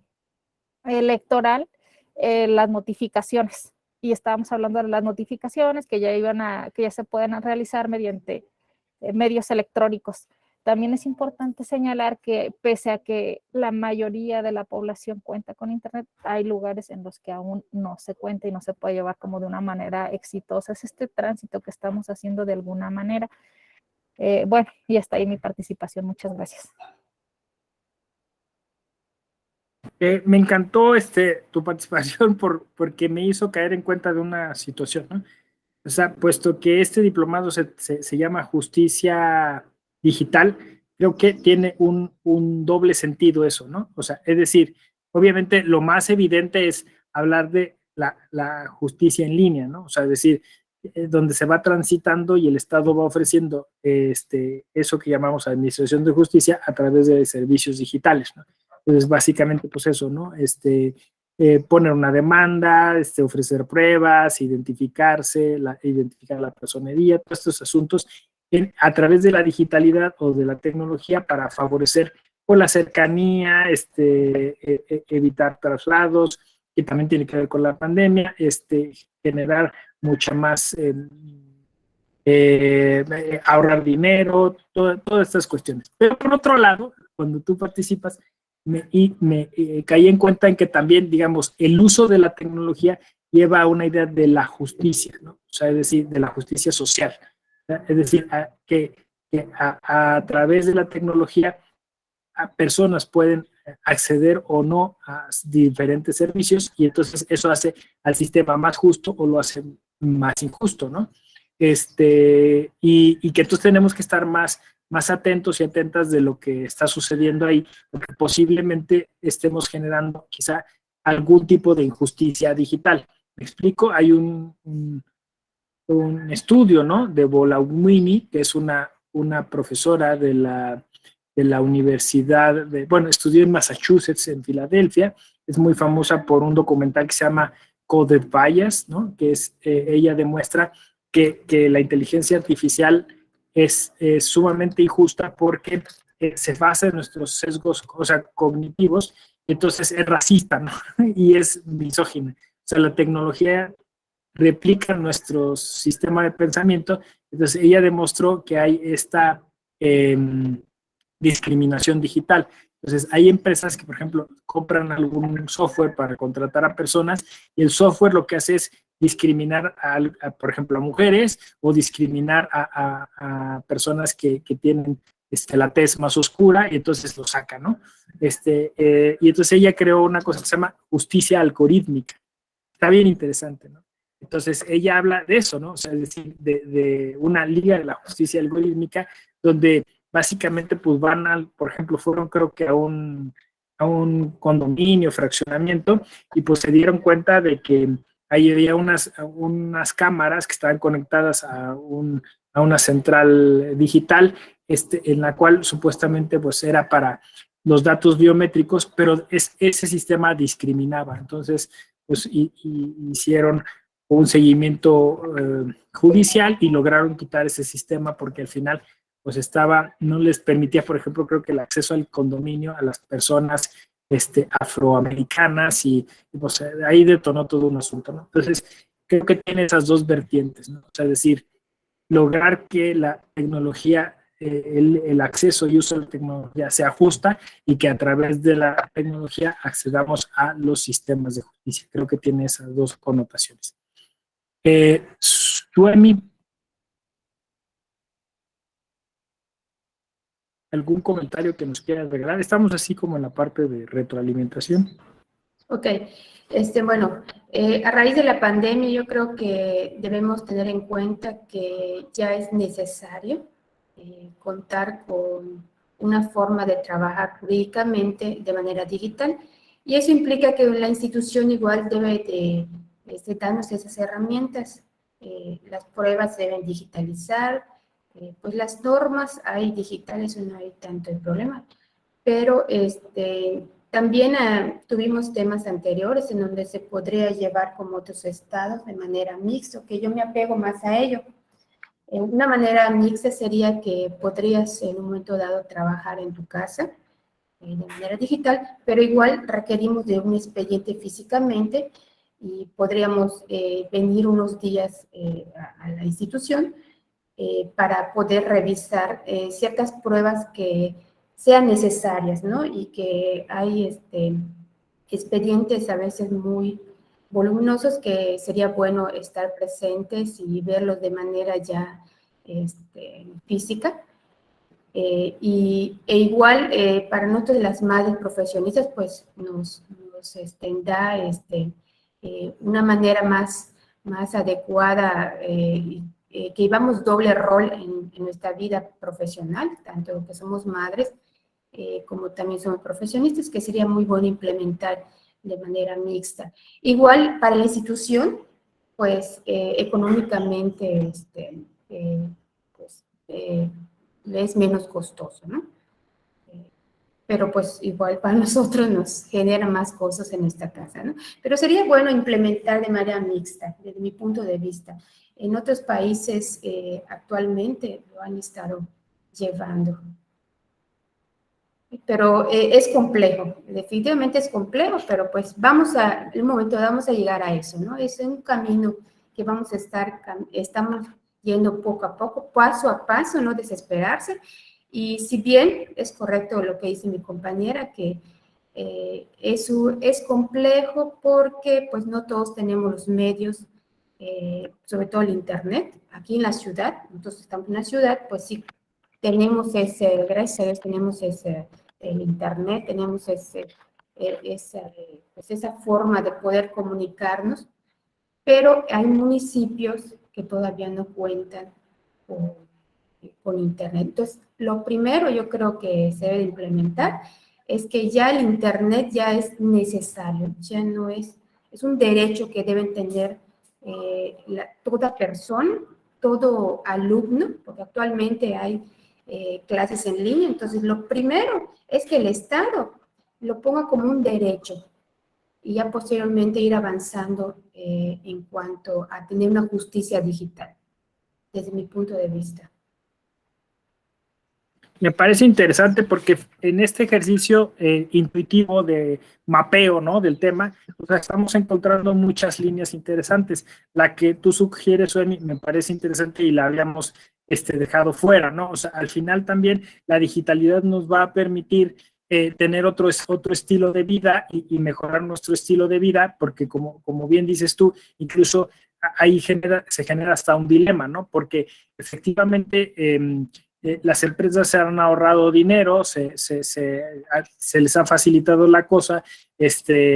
electoral, las notificaciones. Y estábamos hablando de las notificaciones que ya se pueden realizar mediante medios electrónicos. También es importante señalar que pese a que la mayoría de la población cuenta con internet, hay lugares en los que aún no se cuenta y no se puede llevar como de una manera exitosa. Es este tránsito que estamos haciendo de alguna manera. Bueno, y hasta ahí mi participación. Muchas gracias. Me encantó tu participación porque me hizo caer en cuenta de una situación, ¿no? O sea, puesto que este diplomado se llama Justicia Digital, creo que tiene un doble sentido eso, ¿no? O sea, es decir, obviamente lo más evidente es hablar de la justicia en línea, ¿no? O sea, es decir, donde se va transitando y el Estado va ofreciendo eso que llamamos administración de justicia a través de servicios digitales, ¿no? Entonces, básicamente, pues eso, ¿no? Poner una demanda, ofrecer pruebas, identificar la personería, todos estos asuntos a través de la digitalidad o de la tecnología para favorecer por la cercanía, evitar traslados, que también tiene que ver con la pandemia, generar mucha más, ahorrar dinero, todas estas cuestiones. Pero por otro lado, cuando tú participas, me caí en cuenta en que también, digamos, el uso de la tecnología lleva a una idea de la justicia, ¿no? O sea, es decir, de la justicia social. Es decir, que a través de la tecnología personas pueden acceder o no a diferentes servicios y entonces eso hace al sistema más justo o lo hace más injusto, ¿no? Y que entonces tenemos que estar más atentos y atentas de lo que está sucediendo ahí, porque posiblemente estemos generando quizá algún tipo de injusticia digital. ¿Me explico? Hay un estudio, ¿no?, de Bolaumini, que es una profesora de la universidad, bueno, estudió en Massachusetts, en Filadelfia, es muy famosa por un documental que se llama Coded Bias, ¿no?, que es, ella demuestra que la inteligencia artificial es sumamente injusta porque se basa en nuestros sesgos, o sea, cognitivos, entonces es racista, ¿no?, y es misógina. O sea, la tecnología replica nuestro sistema de pensamiento. Entonces ella demostró que hay esta discriminación digital. Entonces hay empresas que, por ejemplo, compran algún software para contratar a personas y el software lo que hace es discriminar, por ejemplo, a mujeres o discriminar a personas que tienen la tez más oscura y entonces lo saca, ¿no? Y entonces ella creó una cosa que se llama justicia algorítmica. Está bien interesante, ¿no? Entonces, ella habla de eso, ¿no? O sea, es decir, de una liga de la justicia algorítmica, donde básicamente, pues van por ejemplo, fueron creo que a un condominio, fraccionamiento, y pues se dieron cuenta de que ahí había unas cámaras que estaban conectadas a una central digital, en la cual supuestamente pues era para los datos biométricos, pero ese sistema discriminaba. Entonces, pues hicieron un seguimiento judicial y lograron quitar ese sistema porque al final pues no les permitía, por ejemplo, creo que el acceso al condominio a las personas afroamericanas y pues ahí detonó todo un asunto, ¿no? Entonces, creo que tiene esas dos vertientes, ¿no? O sea, es decir, lograr que la tecnología, el acceso y uso de la tecnología sea justa y que a través de la tecnología accedamos a los sistemas de justicia. Creo que tiene esas dos connotaciones. Suemi, ¿algún comentario que nos quieras regalar? Estamos así como en la parte de retroalimentación. Ok, bueno, a raíz de la pandemia yo creo que debemos tener en cuenta que ya es necesario contar con una forma de trabajar jurídicamente de manera digital, y eso implica que la institución igual debe de darnos esas herramientas. Las pruebas se deben digitalizar, pues las normas hay digitales, no hay tanto el problema, pero también tuvimos temas anteriores en donde se podría llevar como otros estados de manera mixta, que yo me apego más a ello. Una manera mixta sería que podrías en un momento dado trabajar en tu casa de manera digital, pero igual requerimos de un expediente físicamente y podríamos venir unos días a la institución para poder revisar ciertas pruebas que sean necesarias, ¿no? Y que hay expedientes a veces muy voluminosos que sería bueno estar presentes y verlos de manera ya física. E igual para nosotros las madres profesionistas pues nos da una manera más adecuada que llevamos doble rol en nuestra vida profesional, tanto que somos madres como también somos profesionistas, que sería muy bueno implementar de manera mixta. Igual para la institución, pues económicamente pues, es menos costoso, ¿no? Pero pues igual para nosotros nos genera más cosas en esta casa, ¿no? Pero sería bueno implementar de manera mixta, desde mi punto de vista. En otros países actualmente lo han estado llevando. Pero es complejo, definitivamente es complejo, pero pues en un momento vamos a llegar a eso, ¿no? Es un camino que estamos yendo poco a poco, paso a paso, no desesperarse. Y si bien es correcto lo que dice mi compañera, que es complejo porque pues no todos tenemos los medios, sobre todo el internet, aquí en la ciudad, nosotros estamos en la ciudad, pues sí, tenemos gracias a Dios tenemos el internet, tenemos esa forma de poder comunicarnos, pero hay municipios que todavía no cuentan con internet. Entonces, lo primero yo creo que se debe implementar es que ya el Internet ya es necesario, ya no es un derecho que deben tener toda persona, todo alumno, porque actualmente hay clases en línea. Entonces, lo primero es que el Estado lo ponga como un derecho y ya posteriormente ir avanzando en cuanto a tener una justicia digital, desde mi punto de vista. Me parece interesante porque en este ejercicio intuitivo de mapeo, ¿no?, del tema, o sea, estamos encontrando muchas líneas interesantes. La que tú sugieres, Suemi, me parece interesante y la habíamos dejado fuera, ¿no? O sea, al final también la digitalidad nos va a permitir tener otro estilo de vida y mejorar nuestro estilo de vida, porque como bien dices tú, incluso ahí se genera hasta un dilema, ¿no? Porque efectivamente las empresas se han ahorrado dinero, se les ha facilitado la cosa,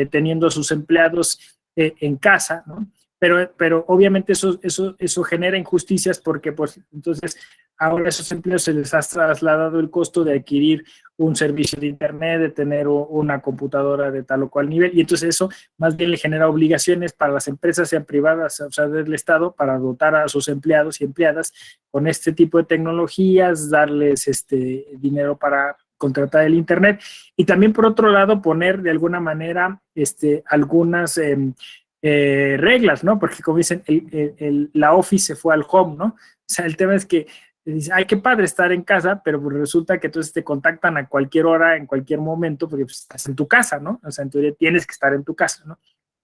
teniendo a sus empleados en casa, ¿no? Pero obviamente eso genera injusticias porque pues entonces ahora a esos empleados se les ha trasladado el costo de adquirir un servicio de internet, de tener una computadora de tal o cual nivel, y entonces eso más bien le genera obligaciones para las empresas, sean privadas, o sea, del Estado, para dotar a sus empleados y empleadas con este tipo de tecnologías, darles dinero para contratar el internet, y también por otro lado poner de alguna manera algunas reglas, ¿no? Porque como dicen, la office se fue al home, ¿no? O sea, el tema es que dice, ay, qué padre estar en casa, pero pues resulta que entonces te contactan a cualquier hora, en cualquier momento, porque pues, estás en tu casa, ¿no? O sea, en teoría tienes que estar en tu casa, ¿no?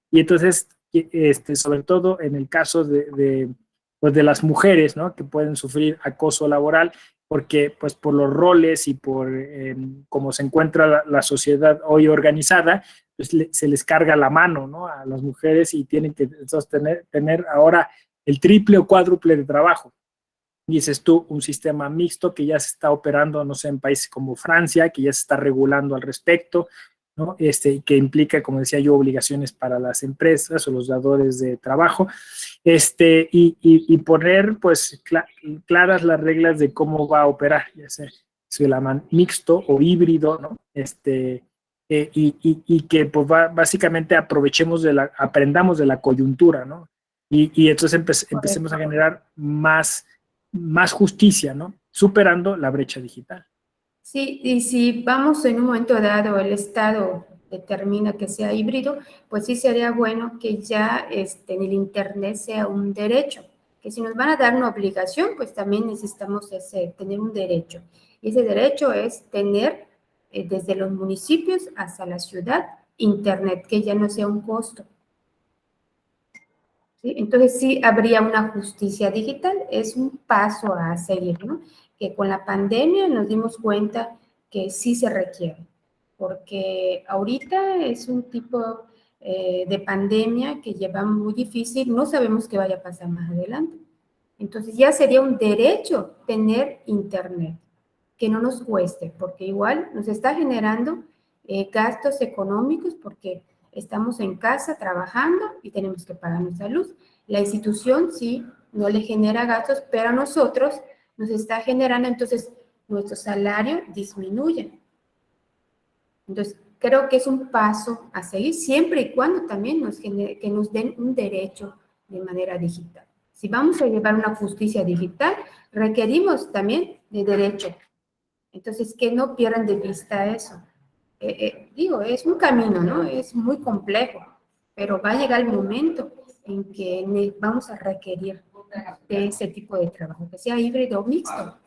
Y entonces, sobre todo en el caso pues de las mujeres, ¿no?, que pueden sufrir acoso laboral, porque pues por los roles y por cómo se encuentra la sociedad hoy organizada, pues se les carga la mano, ¿no?, a las mujeres y tienen que tener ahora el triple o cuádruple de trabajo. Dices tú, un sistema mixto que ya se está operando, no sé, en países como Francia, que ya se está regulando al respecto, ¿no? Que implica, como decía yo, obligaciones para las empresas o los dadores de trabajo, y poner, pues, claras las reglas de cómo va a operar, ya sea se le llaman mixto o híbrido, ¿no? Y que, pues, básicamente aprendamos de la coyuntura, ¿no? Y entonces empecemos a generar más justicia, ¿no? Superando la brecha digital. Sí, y si vamos en un momento dado, el Estado determina que sea híbrido, pues sí sería bueno que ya en el Internet sea un derecho, que si nos van a dar una obligación, pues también necesitamos tener un derecho. Y ese derecho es tener desde los municipios hasta la ciudad Internet, que ya no sea un costo. ¿Sí? Entonces sí habría una justicia digital, es un paso a seguir, ¿no? Que con la pandemia nos dimos cuenta que sí se requiere, porque ahorita es un tipo de pandemia que lleva muy difícil, no sabemos qué vaya a pasar más adelante. Entonces ya sería un derecho tener internet, que no nos cueste, porque igual nos está generando gastos económicos, porque estamos en casa trabajando y tenemos que pagar nuestra luz. La institución sí no le genera gastos, pero a nosotros nos está generando, entonces nuestro salario disminuye. Entonces, creo que es un paso a seguir, siempre y cuando también que nos den un derecho de manera digital. Si vamos a llevar una justicia digital, requerimos también de derecho. Entonces, que no pierdan de vista eso. Digo, es un camino, ¿no? Es muy complejo, pero va a llegar el momento en que vamos a requerir de ese tipo de trabajo, que sea híbrido o mixto.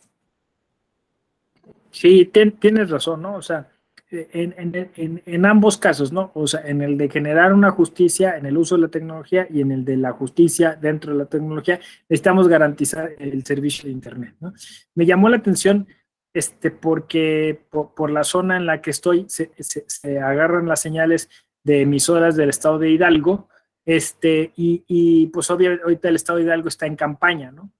Sí, tienes razón, ¿no? O sea, en ambos casos, ¿no? O sea, en el de generar una justicia en el uso de la tecnología y en el de la justicia dentro de la tecnología, necesitamos garantizar el servicio de Internet, ¿no? Me llamó la atención porque por la zona en la que estoy se agarran las señales de emisoras del estado de Hidalgo, y pues obviamente ahorita el estado de Hidalgo está en campaña, ¿no?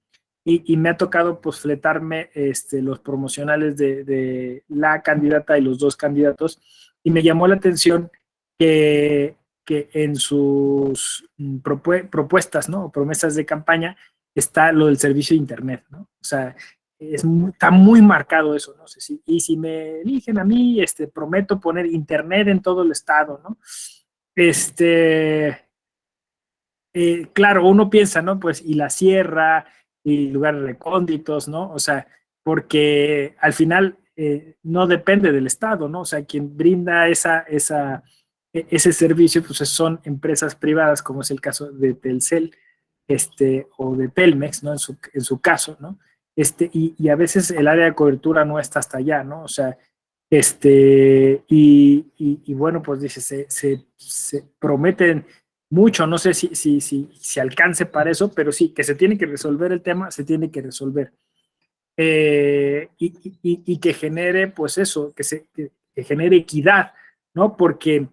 Y me ha tocado pues fletarme los promocionales de la candidata y los dos candidatos, y me llamó la atención que en sus propuestas, ¿no?, o promesas de campaña está lo del servicio de Internet, ¿no? O sea, está muy marcado eso, no sé si, y si me eligen a mí, prometo poner internet en todo el estado, ¿no? Claro, uno piensa, ¿no? Pues, y la sierra, y lugares recónditos, ¿no? O sea, porque al final no depende del estado, ¿no? O sea, quien brinda ese servicio, pues son empresas privadas, como es el caso de Telcel, o de Telmex, ¿no? En su caso, ¿no? Y a veces el área de cobertura no está hasta allá, ¿no? O sea, y bueno, pues dice, se prometen mucho, no sé si alcance para eso, pero sí, que se tiene que resolver el tema, se tiene que resolver. Y que genere, pues eso, que genere equidad, ¿no? Porque,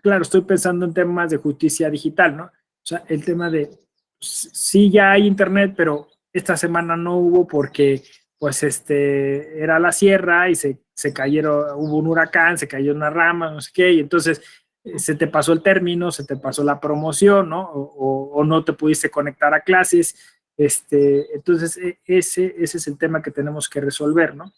claro, estoy pensando en temas de justicia digital, ¿no? O sea, el tema de, sí ya hay internet, pero esta semana no hubo porque, pues, era la sierra y se cayeron, hubo un huracán, se cayó una rama, no sé qué, y entonces se te pasó el término, se te pasó la promoción, ¿no? O no te pudiste conectar a clases. Entonces, ese es el tema que tenemos que resolver, ¿no?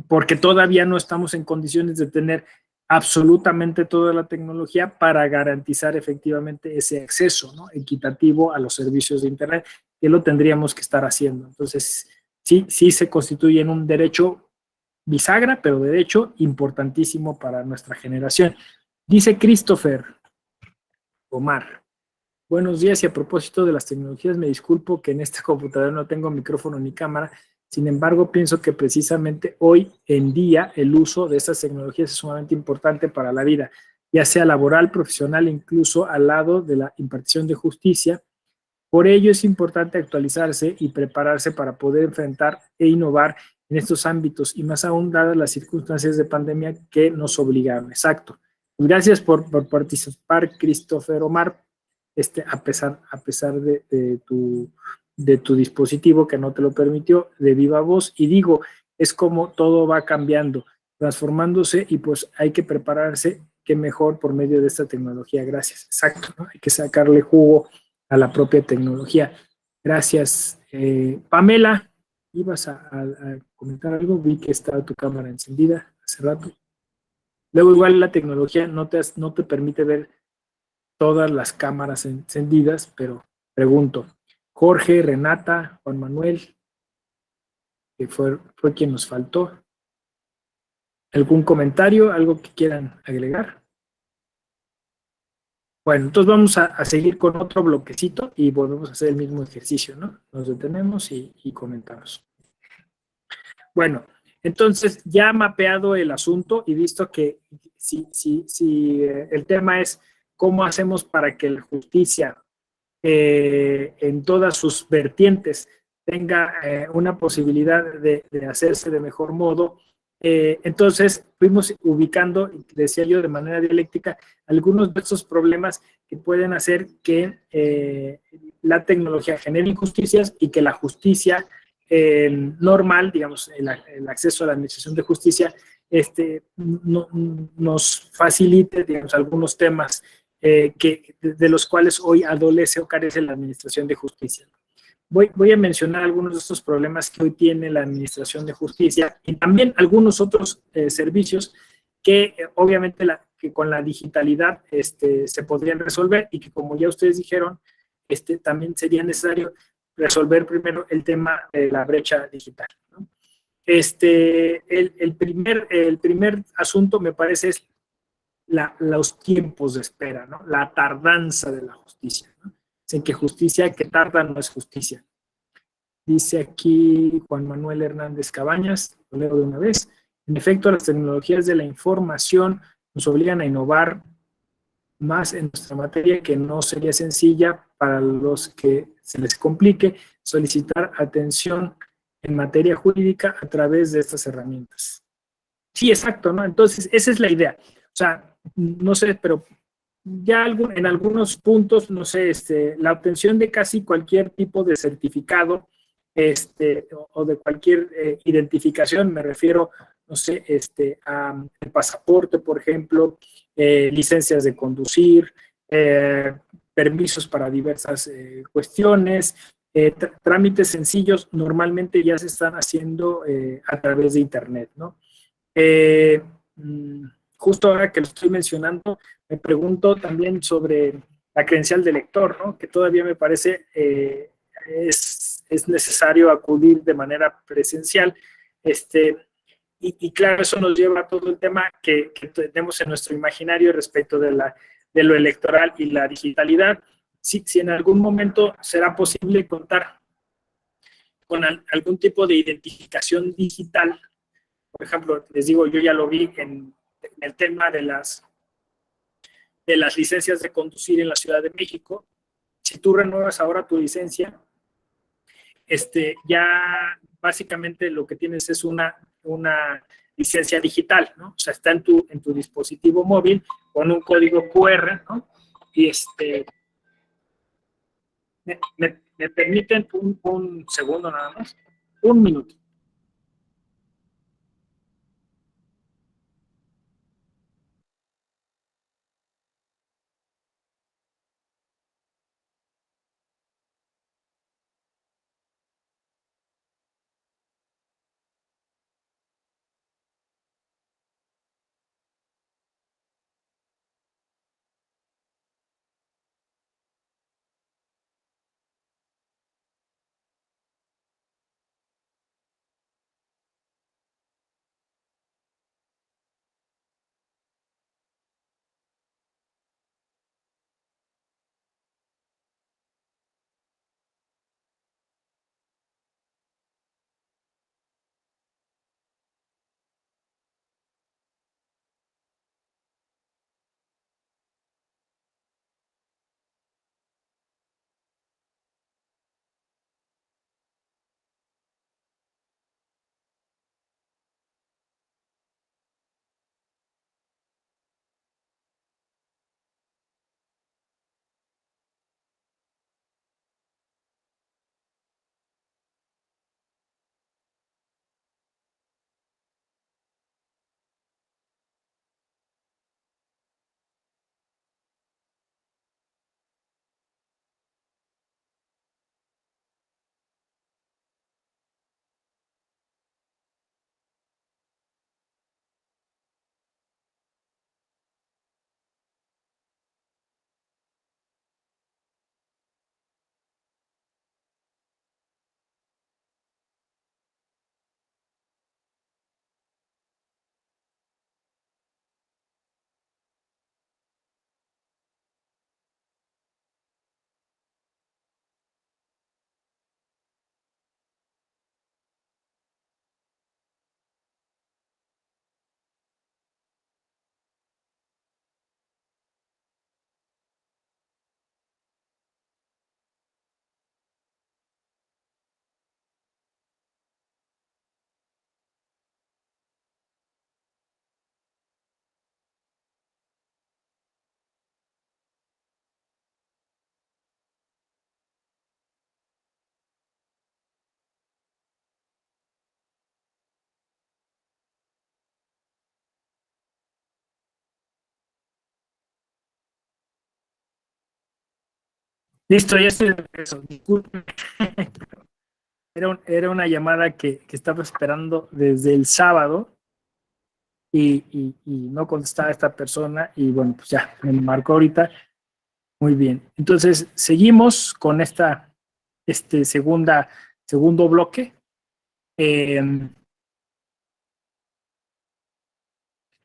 Porque todavía no estamos en condiciones de tener absolutamente toda la tecnología para garantizar efectivamente ese acceso, ¿no? Equitativo a los servicios de Internet, que lo tendríamos que estar haciendo. Entonces, sí se constituye en un derecho bisagra, pero derecho importantísimo para nuestra generación. Dice Christopher Omar: buenos días, y a propósito de las tecnologías, me disculpo que en esta computadora no tengo micrófono ni cámara. Sin embargo, pienso que precisamente hoy en día el uso de estas tecnologías es sumamente importante para la vida, ya sea laboral, profesional, incluso al lado de la impartición de justicia. Por ello es importante actualizarse y prepararse para poder enfrentar e innovar en estos ámbitos, y más aún dadas las circunstancias de pandemia que nos obligaron. Exacto. Gracias por participar, Christopher Omar, a pesar de tu dispositivo que no te lo permitió, de viva voz. Y digo, es como todo va cambiando, transformándose, y pues hay que prepararse, qué mejor por medio de esta tecnología. Gracias. Exacto, ¿no? Hay que sacarle jugo a la propia tecnología. Gracias. Pamela, ibas a comentar algo, vi que estaba tu cámara encendida hace rato. Luego igual la tecnología no te permite ver todas las cámaras encendidas, pero pregunto, Jorge, Renata, Juan Manuel, que fue quien nos faltó. ¿Algún comentario, algo que quieran agregar? Bueno, entonces vamos a seguir con otro bloquecito y volvemos a hacer el mismo ejercicio, ¿no? Nos detenemos y comentamos. Bueno, entonces ya mapeado el asunto y visto que si el tema es cómo hacemos para que la justicia en todas sus vertientes tenga una posibilidad de hacerse de mejor modo, entonces fuimos ubicando, decía yo, de manera dialéctica, algunos de estos problemas que pueden hacer que la tecnología genere injusticias y que la justicia normal, digamos, el acceso a la administración de justicia, nos facilite, digamos, algunos temas de los cuales hoy adolece o carece la administración de justicia. Voy a mencionar algunos de estos problemas que hoy tiene la administración de justicia y también algunos otros servicios que obviamente que con la digitalidad se podrían resolver, y que, como ya ustedes dijeron, también sería necesario resolver primero el tema de la brecha digital, ¿no? El primer asunto, me parece, es los tiempos de espera, ¿no? La tardanza de la justicia, ¿no? Dicen que justicia que tarda no es justicia. Dice aquí Juan Manuel Hernández Cabañas, lo leo de una vez: en efecto, las tecnologías de la información nos obligan a innovar más en nuestra materia, que no sería sencilla para los que se les complique solicitar atención en materia jurídica a través de estas herramientas. Sí, exacto, ¿no? Entonces, esa es la idea. O sea, no sé, pero ya en algunos puntos, no sé, la obtención de casi cualquier tipo de certificado o de cualquier identificación, me refiero, no sé, a el pasaporte, por ejemplo, licencias de conducir, permisos para diversas cuestiones, trámites sencillos normalmente ya se están haciendo a través de Internet, ¿no? Justo ahora que lo estoy mencionando, me pregunto también sobre la credencial de lector, ¿no? Que todavía me parece es necesario acudir de manera presencial. Y claro, eso nos lleva a todo el tema que tenemos en nuestro imaginario respecto de lo electoral y la digitalidad. Si en algún momento será posible contar con algún tipo de identificación digital. Por ejemplo, les digo, yo ya lo vi en el tema de las licencias de conducir en la Ciudad de México. Si tú renuevas ahora tu licencia, ya básicamente lo que tienes es una licencia digital, ¿no? O sea, está en tu dispositivo móvil con un código QR, ¿no? Y me permiten un segundo nada más, un minuto. Listo, ya estoy de regreso. Disculpen. Era una llamada que estaba esperando desde el sábado y no contestaba esta persona y bueno, pues ya, me marcó ahorita. Muy bien. Entonces, seguimos con segundo bloque.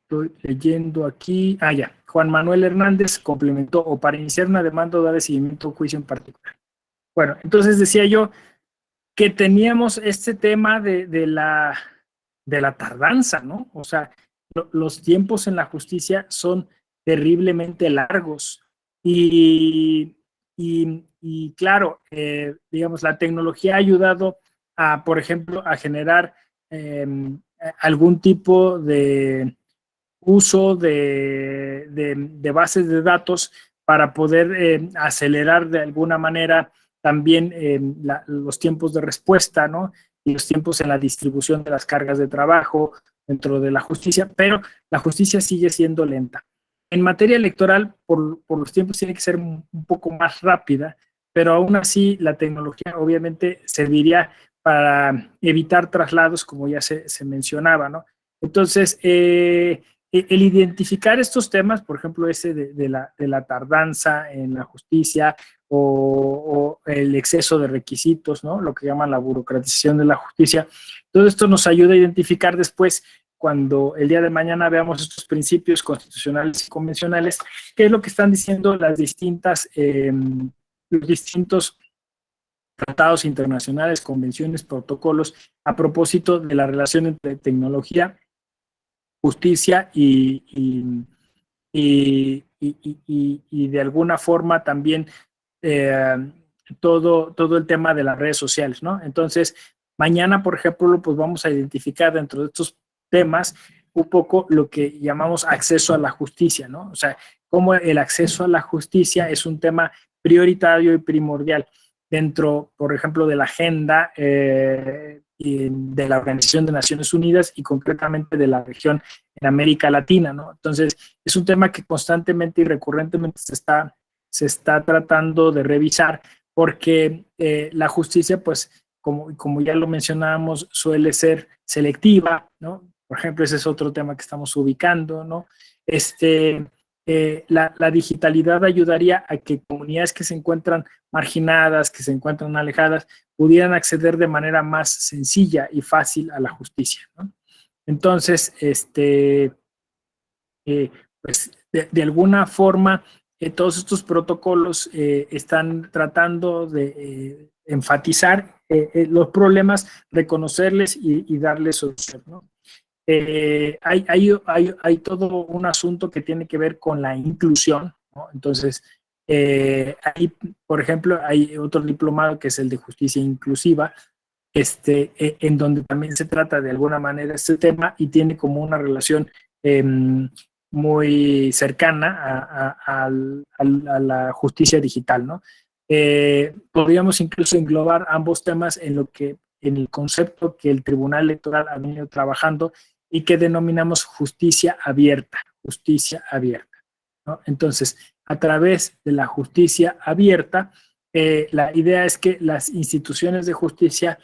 Estoy leyendo aquí. Ya. Juan Manuel Hernández complementó, o para iniciar una demanda o darle seguimiento a un juicio en particular. Bueno, entonces decía yo que teníamos este tema de la tardanza, ¿no? O sea, los tiempos en la justicia son terriblemente largos y claro, digamos, la tecnología ha ayudado a, por ejemplo, a generar algún tipo de uso de bases de datos para poder acelerar de alguna manera también los tiempos de respuesta, ¿no? Y los tiempos en la distribución de las cargas de trabajo dentro de la justicia, pero la justicia sigue siendo lenta. En materia electoral, por los tiempos tiene que ser un poco más rápida, pero aún así la tecnología obviamente serviría para evitar traslados, como ya se mencionaba, ¿no? Entonces, el identificar estos temas, por ejemplo, ese de la tardanza en la justicia o el exceso de requisitos, ¿no? Lo que llaman la burocratización de la justicia, todo esto nos ayuda a identificar después, cuando el día de mañana veamos estos principios constitucionales y convencionales, qué es lo que están diciendo las los distintos tratados internacionales, convenciones, protocolos, a propósito de la relación entre tecnología, justicia y de alguna forma también todo el tema de las redes sociales, ¿no? Entonces, mañana, por ejemplo, pues vamos a identificar dentro de estos temas un poco lo que llamamos acceso a la justicia, ¿no? O sea, cómo el acceso a la justicia es un tema prioritario y primordial dentro, por ejemplo, de la agenda de la Organización de Naciones Unidas y concretamente de la región en América Latina, ¿no? Entonces, es un tema que constantemente y recurrentemente se está tratando de revisar porque la justicia, pues, como ya lo mencionábamos, suele ser selectiva, ¿no? Por ejemplo, ese es otro tema que estamos ubicando, ¿no? La digitalidad ayudaría a que comunidades que se encuentran marginadas, que se encuentran alejadas, pudieran acceder de manera más sencilla y fácil a la justicia, ¿no? Entonces, pues de alguna forma, todos estos protocolos están tratando de enfatizar los problemas, reconocerles y darles solución, ¿no? Hay todo un asunto que tiene que ver con la inclusión, ¿no? Entonces, por ejemplo, hay otro diplomado que es el de justicia inclusiva, en donde también se trata de alguna manera este tema y tiene como una relación muy cercana a la justicia digital, ¿no? Podríamos incluso englobar ambos temas en el concepto que el Tribunal Electoral ha venido trabajando y que denominamos justicia abierta, ¿no? Entonces, a través de la justicia abierta, la idea es que las instituciones de justicia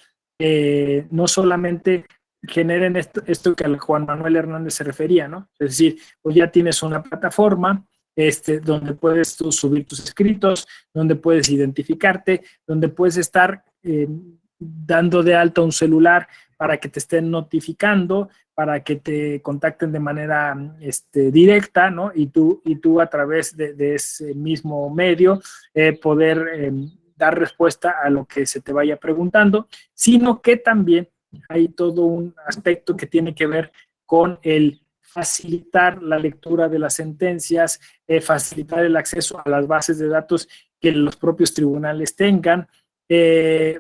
no solamente generen esto que a Juan Manuel Hernández se refería, ¿no? Es decir, pues ya tienes una plataforma donde puedes tú subir tus escritos, donde puedes identificarte, donde puedes estar dando de alta un celular para que te estén notificando, para que te contacten de manera directa, ¿no? Y tú a través de ese mismo medio poder dar respuesta a lo que se te vaya preguntando, sino que también hay todo un aspecto que tiene que ver con el facilitar la lectura de las sentencias, facilitar el acceso a las bases de datos que los propios tribunales tengan,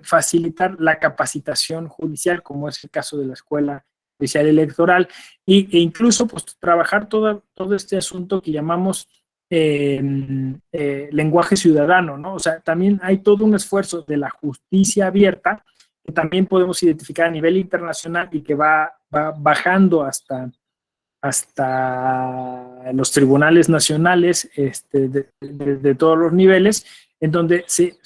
facilitar la capacitación judicial, como es el caso de la Escuela Judicial Electoral, e incluso pues, trabajar todo este asunto que llamamos lenguaje ciudadano, ¿no? O sea, también hay todo un esfuerzo de la justicia abierta que también podemos identificar a nivel internacional y que va bajando hasta los tribunales nacionales de todos los niveles, en donde se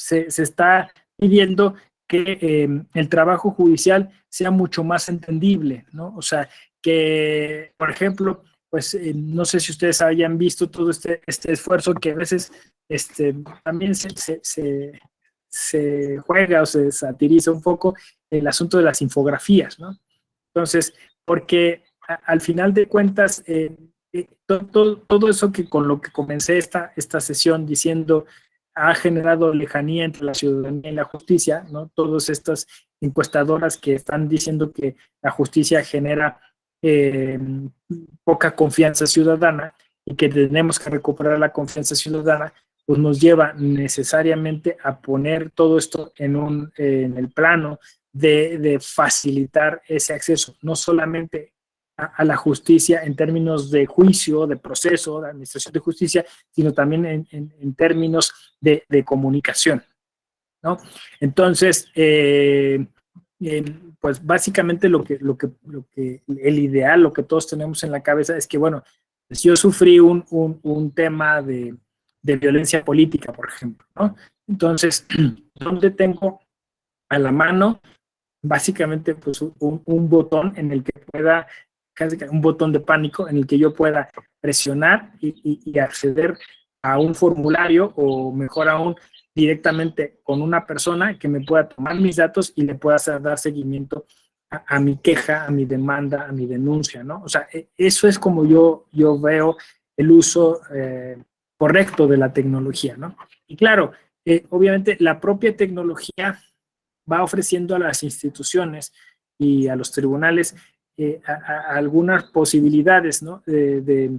está pidiendo que el trabajo judicial sea mucho más entendible, ¿no? O sea, que, por ejemplo, pues no sé si ustedes hayan visto todo este esfuerzo que a veces también se juega o se satiriza un poco el asunto de las infografías, ¿no? Entonces, porque al final de cuentas, todo eso que con lo que comencé esta sesión diciendo ha generado lejanía entre la ciudadanía y la justicia, ¿no? Todas estas encuestadoras que están diciendo que la justicia genera poca confianza ciudadana y que tenemos que recuperar la confianza ciudadana, pues nos lleva necesariamente a poner todo esto en el plano de facilitar ese acceso, no solamente a la justicia en términos de juicio, de proceso, de administración de justicia, sino también en términos de comunicación, ¿no? Entonces, pues básicamente lo que el ideal, lo que todos tenemos en la cabeza es que, bueno, pues yo sufrí un tema de violencia política, por ejemplo, ¿no? Entonces, ¿dónde tengo a la mano? Básicamente, pues un botón en el que pueda, casi un botón de pánico en el que yo pueda presionar y acceder a un formulario, o mejor aún, directamente con una persona que me pueda tomar mis datos y le pueda dar seguimiento a mi queja, a mi demanda, a mi denuncia, ¿no? O sea, eso es como yo veo el uso correcto de la tecnología, ¿no? Y claro, obviamente la propia tecnología va ofreciendo a las instituciones y a los tribunales algunas posibilidades, ¿no? De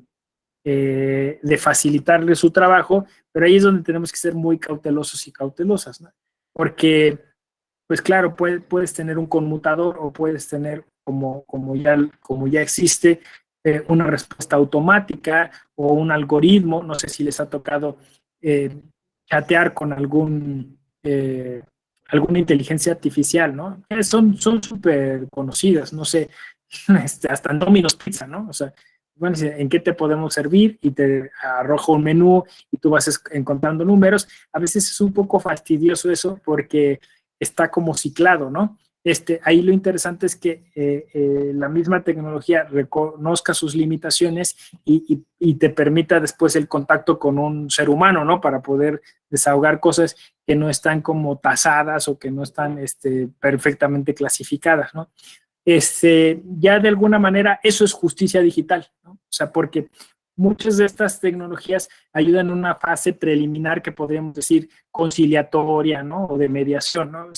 facilitarle su trabajo, pero ahí es donde tenemos que ser muy cautelosos y cautelosas, ¿no? Porque, pues claro, puedes tener un conmutador, o puedes tener, como ya existe, una respuesta automática o un algoritmo. No sé si les ha tocado chatear con alguna inteligencia artificial, ¿no? Son súper conocidas, no sé, hasta Domino's Pizza, ¿no? O sea, bueno, ¿en qué te podemos servir? Y te arroja un menú y tú vas encontrando números. A veces es un poco fastidioso eso porque está como ciclado, ¿no? Ahí lo interesante es que la misma tecnología reconozca sus limitaciones y te permita después el contacto con un ser humano, ¿no? Para poder desahogar cosas que no están como tasadas o que no están perfectamente clasificadas, ¿no? Ya de alguna manera eso es justicia digital, ¿no? O sea, porque muchas de estas tecnologías ayudan en una fase preliminar que podríamos decir conciliatoria, ¿no? O de mediación, ¿no?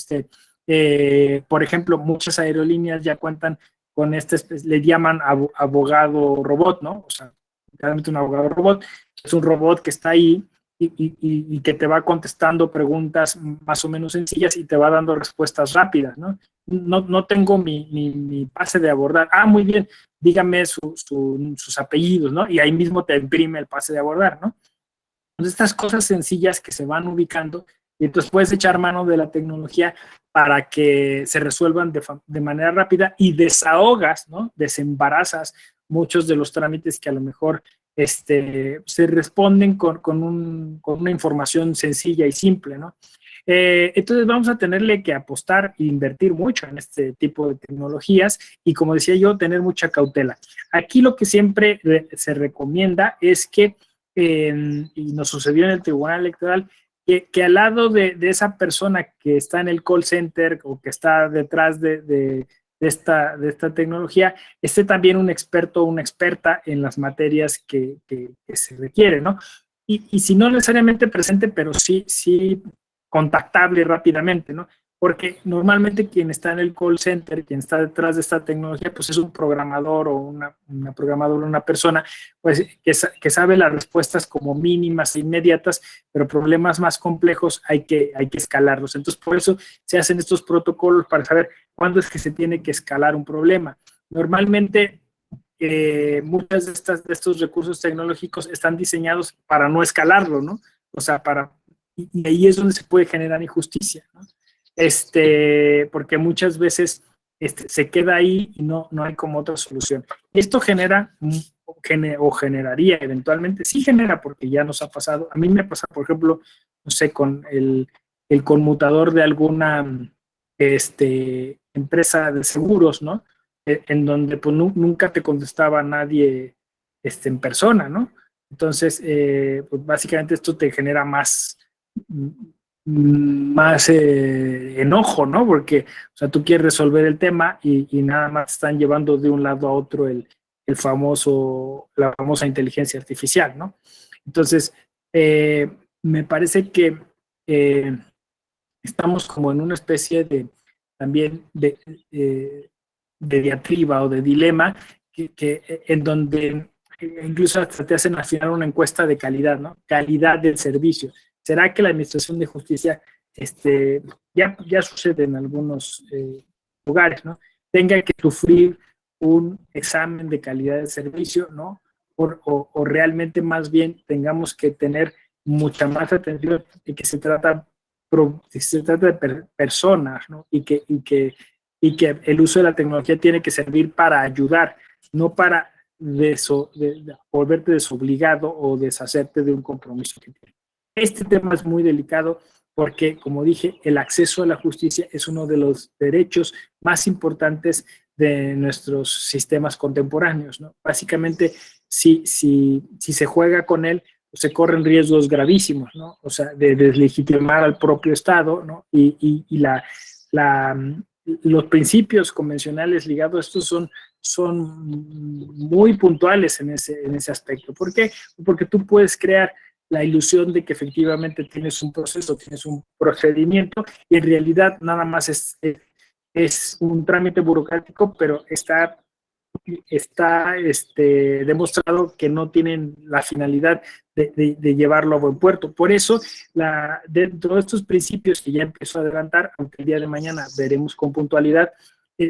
Por ejemplo, muchas aerolíneas ya cuentan con le llaman abogado robot, ¿no? O sea, realmente un abogado robot es un robot que está ahí y que te va contestando preguntas más o menos sencillas y te va dando respuestas rápidas, ¿no? No tengo mi pase de abordar. Ah, muy bien, dígame sus apellidos, ¿no? Y ahí mismo te imprime el pase de abordar, ¿no? Entonces, estas cosas sencillas que se van ubicando, y entonces puedes echar mano de la tecnología para que se resuelvan de manera rápida y desahogas, ¿no? Desembarazas muchos de los trámites que a lo mejor se responden con una información sencilla y simple, ¿no? Entonces vamos a tenerle que apostar e invertir mucho en este tipo de tecnologías y, como decía yo, tener mucha cautela. Aquí lo que siempre se recomienda es que, y nos sucedió en el Tribunal Electoral, que al lado de esa persona que está en el call center o que está detrás de esta tecnología, esté también un experto o una experta en las materias que se requieren, ¿no? Y si no necesariamente presente, pero sí contactable rápidamente, ¿no? Porque normalmente quien está en el call center, quien está detrás de esta tecnología, pues es un programador o una programadora, una persona, pues que sabe las respuestas como mínimas e inmediatas, pero problemas más complejos hay que escalarlos. Entonces, por eso se hacen estos protocolos para saber cuándo es que se tiene que escalar un problema. Normalmente, muchas de estos recursos tecnológicos están diseñados para no escalarlo, ¿no? O sea, y ahí es donde se puede generar injusticia, ¿no? Porque muchas veces se queda ahí y no hay como otra solución. Esto generaría eventualmente, sí genera, porque ya nos ha pasado. A mí me pasa, por ejemplo, no sé, con el conmutador de alguna empresa de seguros, ¿no? En donde pues nunca te contestaba nadie en persona, ¿no? Entonces, pues básicamente esto te genera más enojo, ¿no? Porque, o sea, tú quieres resolver el tema y nada más están llevando de un lado a otro la famosa inteligencia artificial, ¿no? Entonces, me parece que estamos como en una especie también de diatriba o de dilema en donde incluso hasta te hacen al final una encuesta de calidad, ¿no? Calidad del servicio. ¿Será que la Administración de Justicia, ya sucede en algunos lugares, ¿no? Tenga que sufrir un examen de calidad de servicio, ¿no? O realmente más bien tengamos que tener mucha más atención de que se trata de personas, ¿no? Y que el uso de la tecnología tiene que servir para ayudar, no para volverte desobligado o deshacerte de un compromiso que tienes. Este tema es muy delicado porque, como dije, el acceso a la justicia es uno de los derechos más importantes de nuestros sistemas contemporáneos, ¿no? Básicamente, si se juega con él, pues se corren riesgos gravísimos, ¿no? O sea, de deslegitimar al propio Estado, ¿no? Y los principios convencionales ligados a estos son muy puntuales en ese aspecto. ¿Por qué? Porque tú puedes crear la ilusión de que efectivamente tienes un proceso, tienes un procedimiento, y en realidad nada más es un trámite burocrático, pero está demostrado que no tienen la finalidad de llevarlo a buen puerto. Por eso, dentro de estos principios que ya empezó a adelantar, aunque el día de mañana veremos con puntualidad,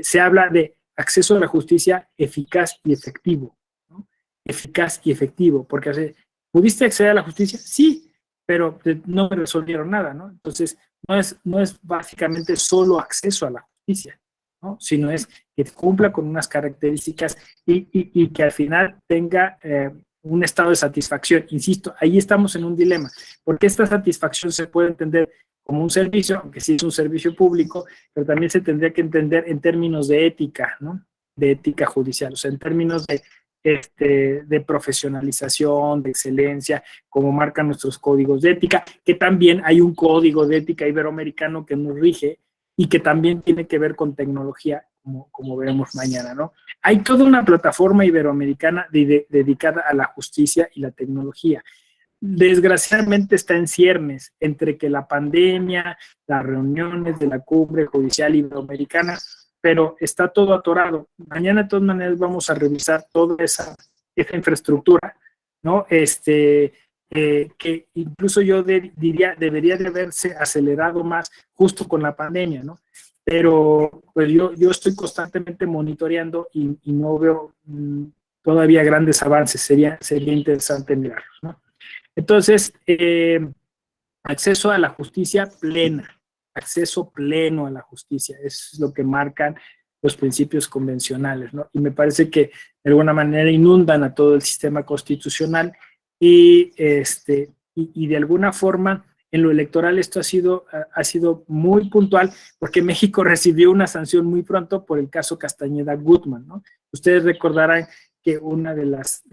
se habla de acceso a la justicia eficaz y efectivo, ¿no? Eficaz y efectivo, porque ¿pudiste acceder a la justicia? Sí, pero no me resolvieron nada, ¿no? Entonces, no es básicamente solo acceso a la justicia, ¿no? Sino es que cumpla con unas características y que al final tenga un estado de satisfacción. Insisto, ahí estamos en un dilema, porque esta satisfacción se puede entender como un servicio, aunque sí es un servicio público, pero también se tendría que entender en términos de ética, ¿no? De ética judicial, o sea, en términos de profesionalización, de excelencia, como marcan nuestros códigos de ética, que también hay un código de ética iberoamericano que nos rige y que también tiene que ver con tecnología, como veremos mañana, ¿no? Hay toda una plataforma iberoamericana dedicada a la justicia y la tecnología. Desgraciadamente está en ciernes entre que la pandemia, las reuniones de la cumbre judicial iberoamericana, pero está todo atorado. Mañana de todas maneras vamos a revisar toda esa infraestructura, ¿no? Que incluso yo diría debería de haberse acelerado más justo con la pandemia, ¿no? Pero pues yo estoy constantemente monitoreando y no veo todavía grandes avances. Sería interesante mirarlos, ¿no? Entonces, acceso a la justicia plena, acceso pleno a la justicia, eso es lo que marcan los principios convencionales, ¿no? Y me parece que de alguna manera inundan a todo el sistema constitucional y de alguna forma en lo electoral esto ha sido muy puntual, porque México recibió una sanción muy pronto por el caso Castañeda-Gutmann, ¿no? Ustedes recordarán que una de las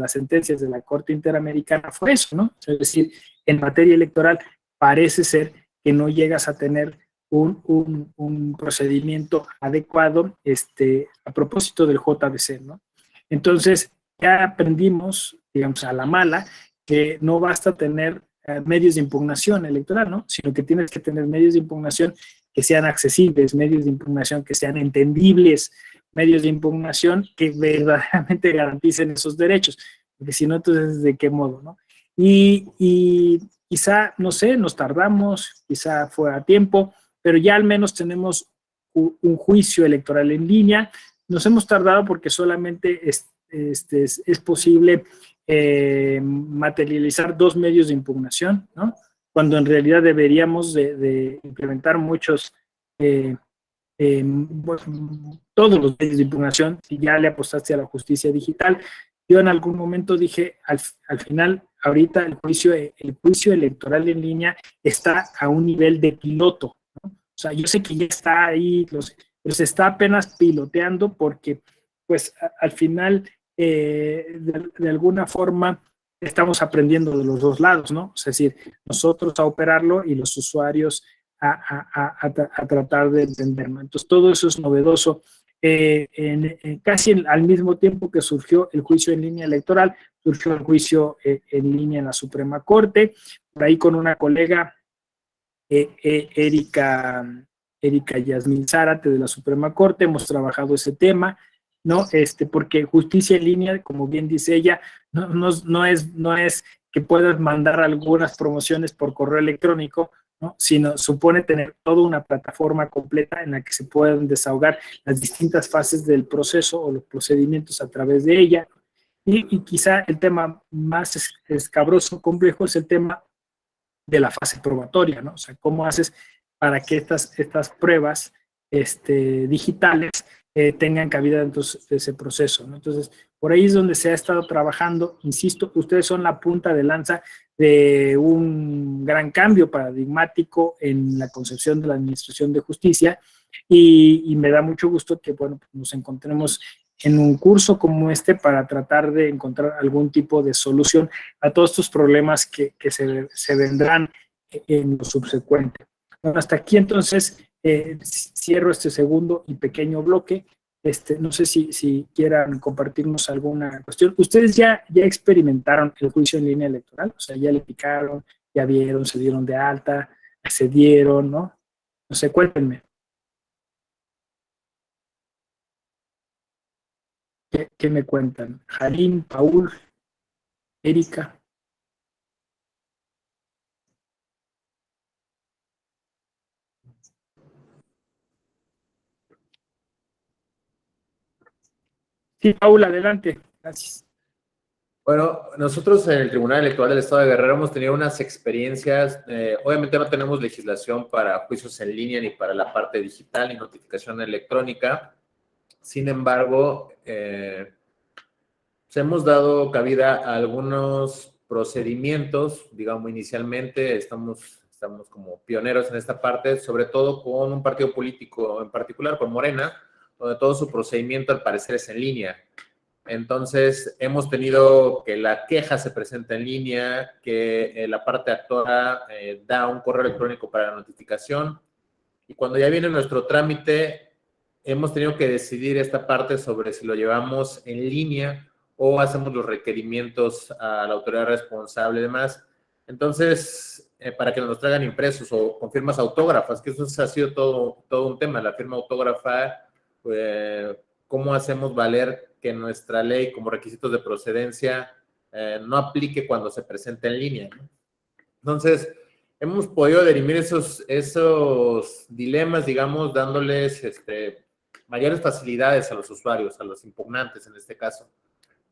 sentencias de la Corte Interamericana fue eso, ¿no? Es decir, en materia electoral parece ser que no llegas a tener un procedimiento adecuado a propósito del JDC, ¿no? Entonces, ya aprendimos, digamos, a la mala, que no basta tener medios de impugnación electoral, ¿no? Sino que tienes que tener medios de impugnación que sean accesibles, medios de impugnación que sean entendibles, medios de impugnación que verdaderamente garanticen esos derechos, porque si no, entonces, ¿de qué modo, no? Y quizá, no sé, nos tardamos, quizá fue a tiempo, pero ya al menos tenemos un juicio electoral en línea. Nos hemos tardado porque solamente es posible materializar 2 medios de impugnación, ¿no? Cuando en realidad deberíamos de implementar muchos todos los medios de impugnación, si ya le apostaste a la justicia digital. Yo en algún momento dije, al final, ahorita el juicio electoral en línea está a un nivel de piloto, ¿no? O sea, yo sé que ya está ahí, pero se está apenas piloteando porque, pues, al final, de alguna forma, estamos aprendiendo de los dos lados, ¿no? Es decir, nosotros a operarlo y los usuarios a tratar de entenderlo. Entonces, todo eso es novedoso. Casi al mismo tiempo que surgió el juicio en línea electoral, surgió el juicio en línea en la Suprema Corte. Por ahí con una colega, Erika Yasmín Zárate de la Suprema Corte, hemos trabajado ese tema, ¿no? Porque justicia en línea, como bien dice ella, no es que puedas mandar algunas promociones por correo electrónico, ¿no? Sino supone tener toda una plataforma completa en la que se puedan desahogar las distintas fases del proceso o los procedimientos a través de ella. Y quizá el tema más escabroso, complejo, es el tema de la fase probatoria, ¿no? O sea, ¿cómo haces para que estas pruebas digitales tengan cabida dentro de ese proceso, ¿no? Entonces, Por ahí es donde se ha estado trabajando. Insisto, ustedes son la punta de lanza de un gran cambio paradigmático en la concepción de la administración de justicia y me da mucho gusto que, bueno, pues nos encontremos en un curso como este para tratar de encontrar algún tipo de solución a todos estos problemas que se vendrán en lo subsecuente. Bueno, hasta aquí entonces cierro este segundo y pequeño bloque. No sé si quieran compartirnos alguna cuestión. ¿Ustedes ya experimentaron el juicio en línea electoral? O sea, ya le picaron, ya vieron, se dieron de alta, accedieron, ¿no? No sé, cuéntenme. ¿Qué me cuentan? Jarín, Paul, Erika. Sí, Paul, adelante. Gracias. Bueno, nosotros en el Tribunal Electoral del Estado de Guerrero hemos tenido unas experiencias, obviamente no tenemos legislación para juicios en línea ni para la parte digital ni notificación electrónica. Sin embargo, hemos dado cabida a algunos procedimientos, digamos, inicialmente estamos como pioneros en esta parte, sobre todo con un partido político en particular, con Morena, donde todo su procedimiento al parecer es en línea. Entonces, hemos tenido que la queja se presenta en línea, que la parte actora da un correo electrónico para la notificación, y cuando ya viene nuestro trámite, hemos tenido que decidir esta parte sobre si lo llevamos en línea o hacemos los requerimientos a la autoridad responsable y demás. Entonces, para que nos traigan impresos o con firmas autógrafas, que eso ha sido todo un tema, la firma autógrafa, cómo hacemos valer que nuestra ley como requisitos de procedencia no aplique cuando se presenta en línea, ¿no? Entonces, hemos podido dirimir esos dilemas, digamos, dándoles mayores facilidades a los usuarios, a los impugnantes en este caso.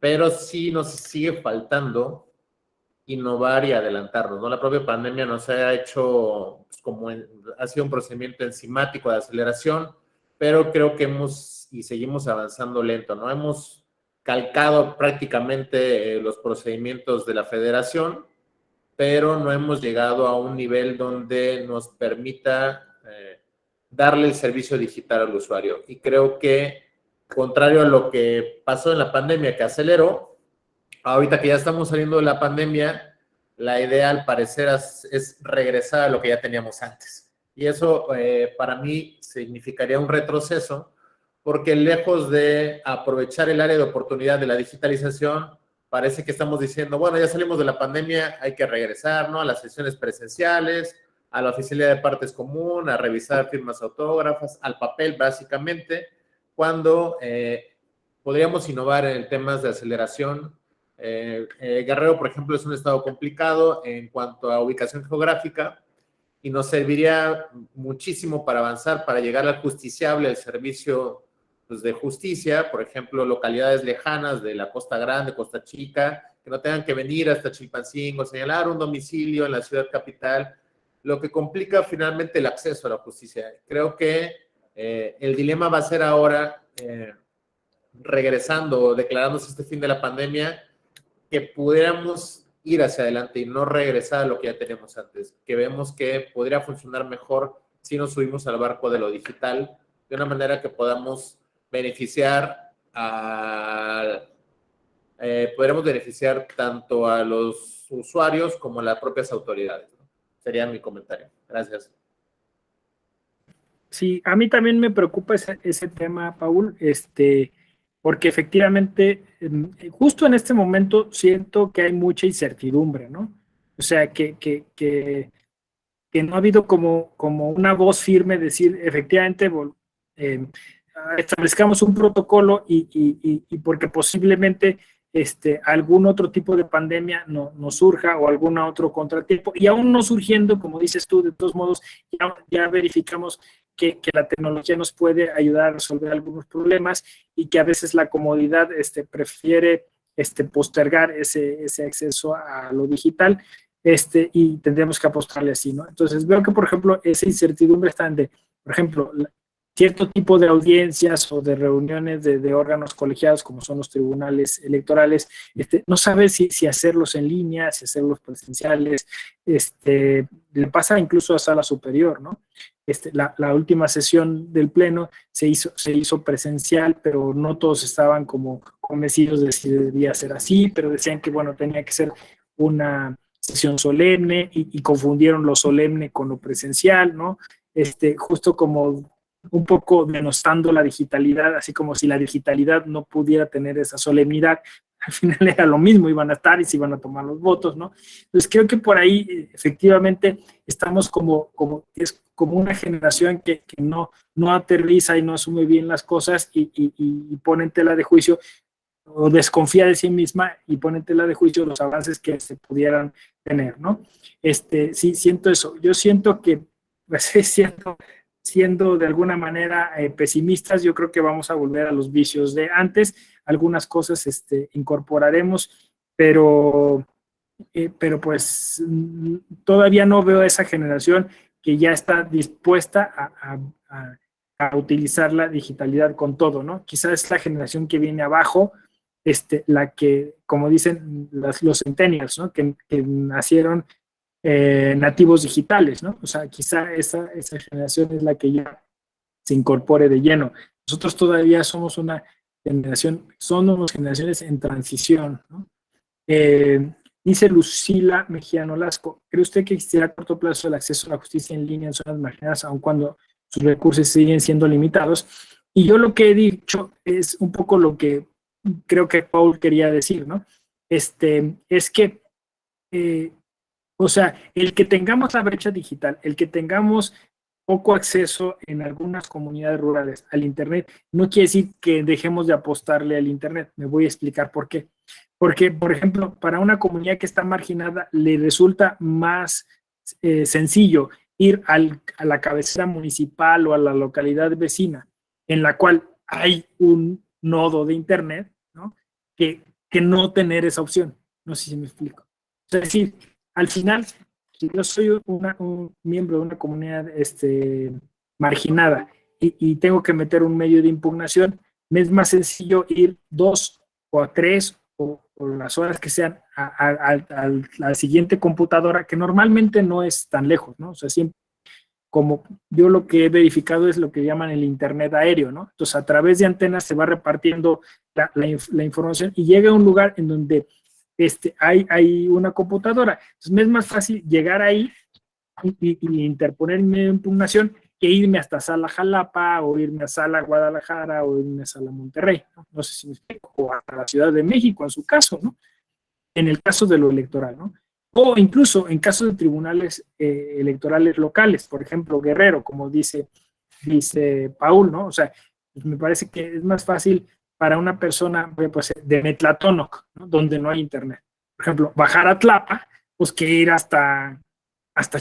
Pero sí nos sigue faltando innovar y adelantarnos, ¿no? La propia pandemia nos ha hecho, pues, ha sido un procedimiento enzimático de aceleración, pero creo que seguimos avanzando lento, ¿no? Hemos calcado prácticamente los procedimientos de la federación, pero no hemos llegado a un nivel donde nos permita darle el servicio digital al usuario. Y creo que, contrario a lo que pasó en la pandemia, que aceleró, ahorita que ya estamos saliendo de la pandemia, la idea al parecer es regresar a lo que ya teníamos antes. Y eso para mí significaría un retroceso, porque lejos de aprovechar el área de oportunidad de la digitalización, parece que estamos diciendo, bueno, ya salimos de la pandemia, hay que regresar, ¿no?, a las sesiones presenciales, a la oficialidad de partes común, a revisar firmas autógrafas, al papel básicamente, cuando podríamos innovar en temas de aceleración. Guerrero, por ejemplo, es un estado complicado en cuanto a ubicación geográfica y nos serviría muchísimo para avanzar, para llegar al justiciable, el servicio, pues, de justicia, por ejemplo, localidades lejanas de la Costa Grande, Costa Chica, que no tengan que venir hasta Chilpancingo, señalar un domicilio en la ciudad capital, lo que complica finalmente el acceso a la justicia. Creo que el dilema va a ser ahora, regresando, declarándose este fin de la pandemia, que pudiéramos ir hacia adelante y no regresar a lo que ya teníamos antes, que vemos que podría funcionar mejor si nos subimos al barco de lo digital, de una manera que podamos beneficiar podremos beneficiar tanto a los usuarios como a las propias autoridades, ¿no? Sería mi comentario. Gracias. Sí, a mí también me preocupa ese tema, Paul, porque efectivamente, justo en este momento siento que hay mucha incertidumbre, ¿no? O sea, que no ha habido como una voz firme decir, efectivamente, establezcamos un protocolo y porque posiblemente algún otro tipo de pandemia no surja o algún otro contratiempo, y aún no surgiendo, como dices tú, de todos modos, ya verificamos que la tecnología nos puede ayudar a resolver algunos problemas y que a veces la comodidad prefiere postergar ese acceso a lo digital, y tendríamos que apostarle así, ¿no? Entonces veo que, por ejemplo, esa incertidumbre está por ejemplo, cierto tipo de audiencias o de reuniones de órganos colegiados, como son los tribunales electorales, no sabe si hacerlos en línea, si hacerlos presenciales, le pasa incluso a sala superior, ¿no? La última sesión del Pleno se hizo presencial, pero no todos estaban como convencidos de si debía ser así, pero decían que, bueno, tenía que ser una sesión solemne y confundieron lo solemne con lo presencial, ¿no? Justo como un poco denostando la digitalidad, así como si la digitalidad no pudiera tener esa solemnidad, al final era lo mismo, iban a estar y se iban a tomar los votos, ¿no? Entonces creo que por ahí efectivamente estamos como una generación que no aterriza y no asume bien las cosas y pone en tela de juicio o desconfía de sí misma y pone en tela de juicio los avances que se pudieran tener, ¿no? Sí, siento eso. Yo siento que, pues, siendo de alguna manera pesimistas, yo creo que vamos a volver a los vicios de antes. Algunas cosas incorporaremos, pero pues todavía no veo a esa generación que ya está dispuesta a utilizar la digitalidad con todo, ¿no? Quizás es la generación que viene abajo, la que, como dicen los centennials, ¿no? Que nacieron nativos digitales, ¿no? O sea, quizá esa generación es la que ya se incorpore de lleno. Nosotros todavía somos una generación, somos generaciones en transición, ¿no? Dice Lucila Mejía Nolasco, ¿cree usted que existirá a corto plazo el acceso a la justicia en línea en zonas marginadas, aun cuando sus recursos siguen siendo limitados? Y yo lo que he dicho es un poco lo que creo que Paul quería decir, ¿no? Es que o sea, el que tengamos la brecha digital, el que tengamos poco acceso en algunas comunidades rurales al Internet, no quiere decir que dejemos de apostarle al Internet. Me voy a explicar por qué. Porque, por ejemplo, para una comunidad que está marginada, le resulta más sencillo ir a la cabecera municipal o a la localidad vecina, en la cual hay un nodo de Internet, ¿no? Que no tener esa opción. No sé si me explico. Es decir, al final, si yo soy un miembro de una comunidad marginada y tengo que meter un medio de impugnación, me es más sencillo ir 2 o a 3 o las horas que sean a la siguiente computadora, que normalmente no es tan lejos, ¿no? O sea, siempre, como yo lo que he verificado es lo que llaman el Internet aéreo, ¿no? Entonces, a través de antenas se va repartiendo la información y llega a un lugar en donde hay una computadora. Entonces me es más fácil llegar ahí y interponer mi impugnación que irme hasta Sala Jalapa o irme a Sala Guadalajara o irme a Sala Monterrey, ¿no? No sé si me explico, o hasta la Ciudad de México en su caso, ¿no? En el caso de lo electoral, ¿no? O incluso en casos de tribunales electorales locales, por ejemplo, Guerrero, como dice Paul, ¿no? O sea, pues me parece que es más fácil para una persona, pues, de Metlatónoc, ¿no? Donde no hay Internet. Por ejemplo, bajar a Tlapa, pues que ir hasta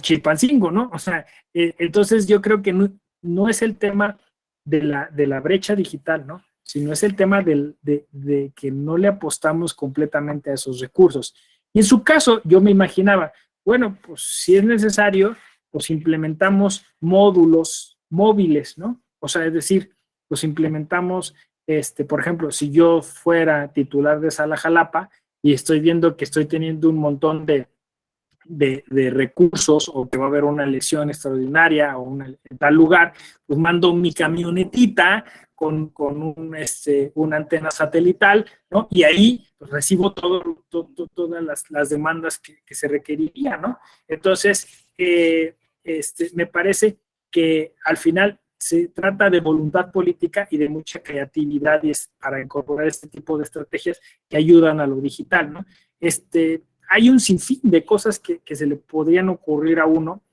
Chilpancingo, ¿no? O sea, entonces yo creo que no es el tema de la brecha digital, ¿no? Sino es el tema de que no le apostamos completamente a esos recursos. Y en su caso, yo me imaginaba, bueno, pues si es necesario, pues implementamos módulos móviles, ¿no? O sea, es decir, pues implementamos por ejemplo, si yo fuera titular de Sala Jalapa y estoy viendo que estoy teniendo un montón de recursos o que va a haber una elección extraordinaria o en tal lugar, pues mando mi camionetita con una antena satelital, ¿no? Y ahí pues, recibo todas las demandas que se requerirían, ¿no? Entonces, me parece que al final se trata de voluntad política y de mucha creatividad para incorporar este tipo de estrategias que ayudan a lo digital, ¿no? Hay un sinfín de cosas que se le podrían ocurrir a uno,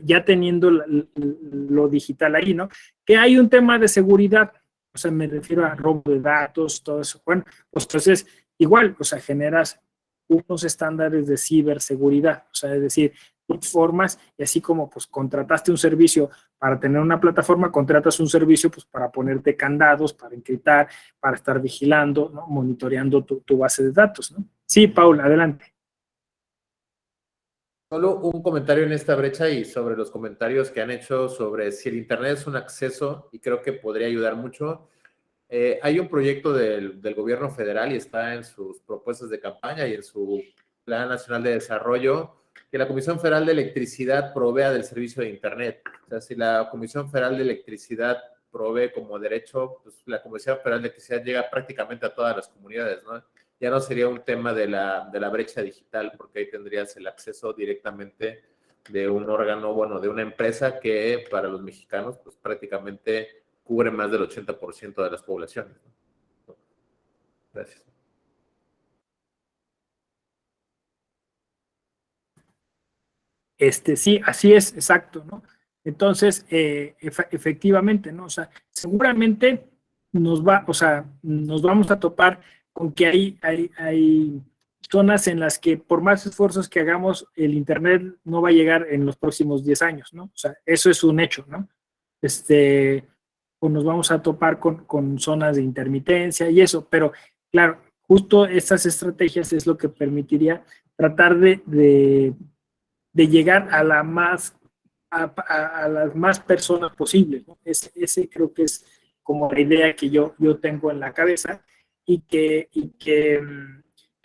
ya teniendo lo digital ahí, ¿no? Que hay un tema de seguridad, o sea, me refiero a robo de datos, todo eso. Bueno, pues entonces, igual, o sea, generas unos estándares de ciberseguridad, o sea, es decir, formas y así como pues contrataste un servicio para tener una plataforma, contratas un servicio pues para ponerte candados, para encriptar, para estar vigilando, ¿no? Monitoreando tu base de datos, ¿no? Sí, Paul, adelante. Solo un comentario en esta brecha y sobre los comentarios que han hecho sobre si el Internet es un acceso, y creo que podría ayudar mucho. Hay un proyecto del gobierno federal y está en sus propuestas de campaña y en su Plan Nacional de Desarrollo, que la Comisión Federal de Electricidad provea del servicio de Internet. O sea, si la Comisión Federal de Electricidad provee como derecho, pues la Comisión Federal de Electricidad llega prácticamente a todas las comunidades, ¿no? Ya no sería un tema de la brecha digital, porque ahí tendrías el acceso directamente de un órgano, bueno, de una empresa que para los mexicanos, pues prácticamente cubre más del 80% de las poblaciones, ¿no? Gracias. Sí, así es, exacto, ¿no? Entonces, efectivamente, ¿no? O sea, seguramente nos vamos a topar con que hay zonas en las que por más esfuerzos que hagamos, el Internet no va a llegar en los próximos 10 años, ¿no? O sea, eso es un hecho, ¿no? Pues nos vamos a topar con zonas de intermitencia y eso, pero claro, justo estas estrategias es lo que permitiría tratar de llegar a las más personas posibles, ¿no? Ese creo que es como la idea que yo tengo en la cabeza y que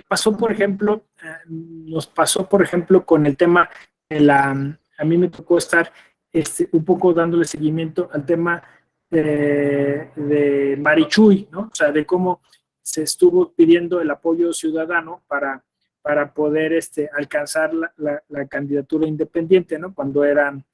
pasó, por ejemplo, nos pasó, por ejemplo, con el tema a mí me tocó estar un poco dándole seguimiento al tema de Marichuy, ¿no? O sea, de cómo se estuvo pidiendo el apoyo ciudadano para poder alcanzar la candidatura independiente, ¿no? Cuando eran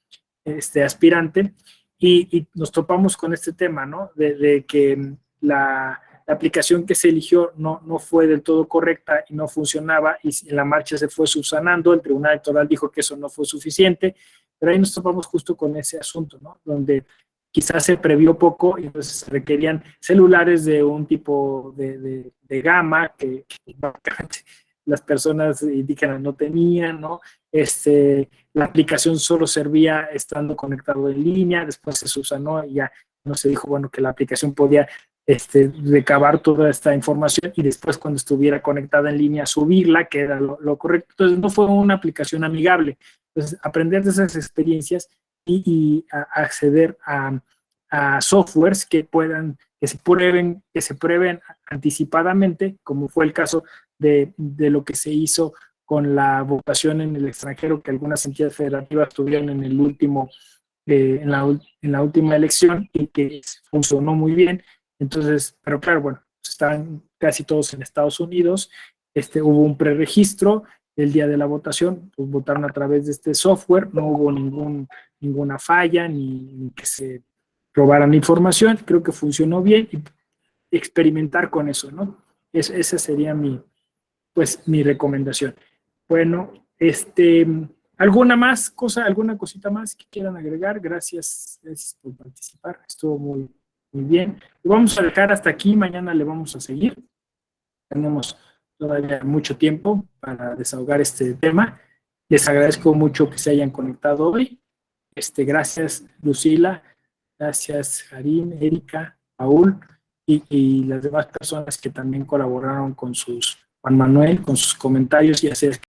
aspirante, y nos topamos con este tema, ¿no? De que la aplicación que se eligió no fue del todo correcta y no funcionaba, y en la marcha se fue subsanando, el Tribunal Electoral dijo que eso no fue suficiente, pero ahí nos topamos justo con ese asunto, ¿no? Donde quizás se previó poco y entonces se requerían celulares de un tipo de gama que básicamente las personas indígenas no tenían, ¿no? La aplicación solo servía estando conectado en línea, después se subsanó y ya no se dijo, bueno, que la aplicación podía recabar toda esta información y después cuando estuviera conectada en línea subirla, que era lo correcto. Entonces no fue una aplicación amigable. Entonces aprender de esas experiencias y acceder a softwares que se prueben anticipadamente, como fue el caso de lo que se hizo con la votación en el extranjero que algunas entidades federativas tuvieron en el último, en la última elección y que funcionó muy bien. Entonces, pero claro, bueno, estaban casi todos en Estados Unidos, hubo un preregistro el día de la votación, pues votaron a través de este software, no hubo ninguna falla ni que se robaran información, creo que funcionó bien y experimentar con eso, ¿no? Esa sería mi recomendación. Bueno, alguna cosita más que quieran agregar. Gracias por participar, estuvo muy bien. Lo vamos a dejar hasta aquí, mañana le vamos a seguir. Tenemos todavía mucho tiempo para desahogar este tema. Les agradezco mucho que se hayan conectado hoy. Gracias, Lucila. Gracias, Jarín, Erika, Paul y las demás personas que también colaboraron con Juan Manuel, con sus comentarios y hacer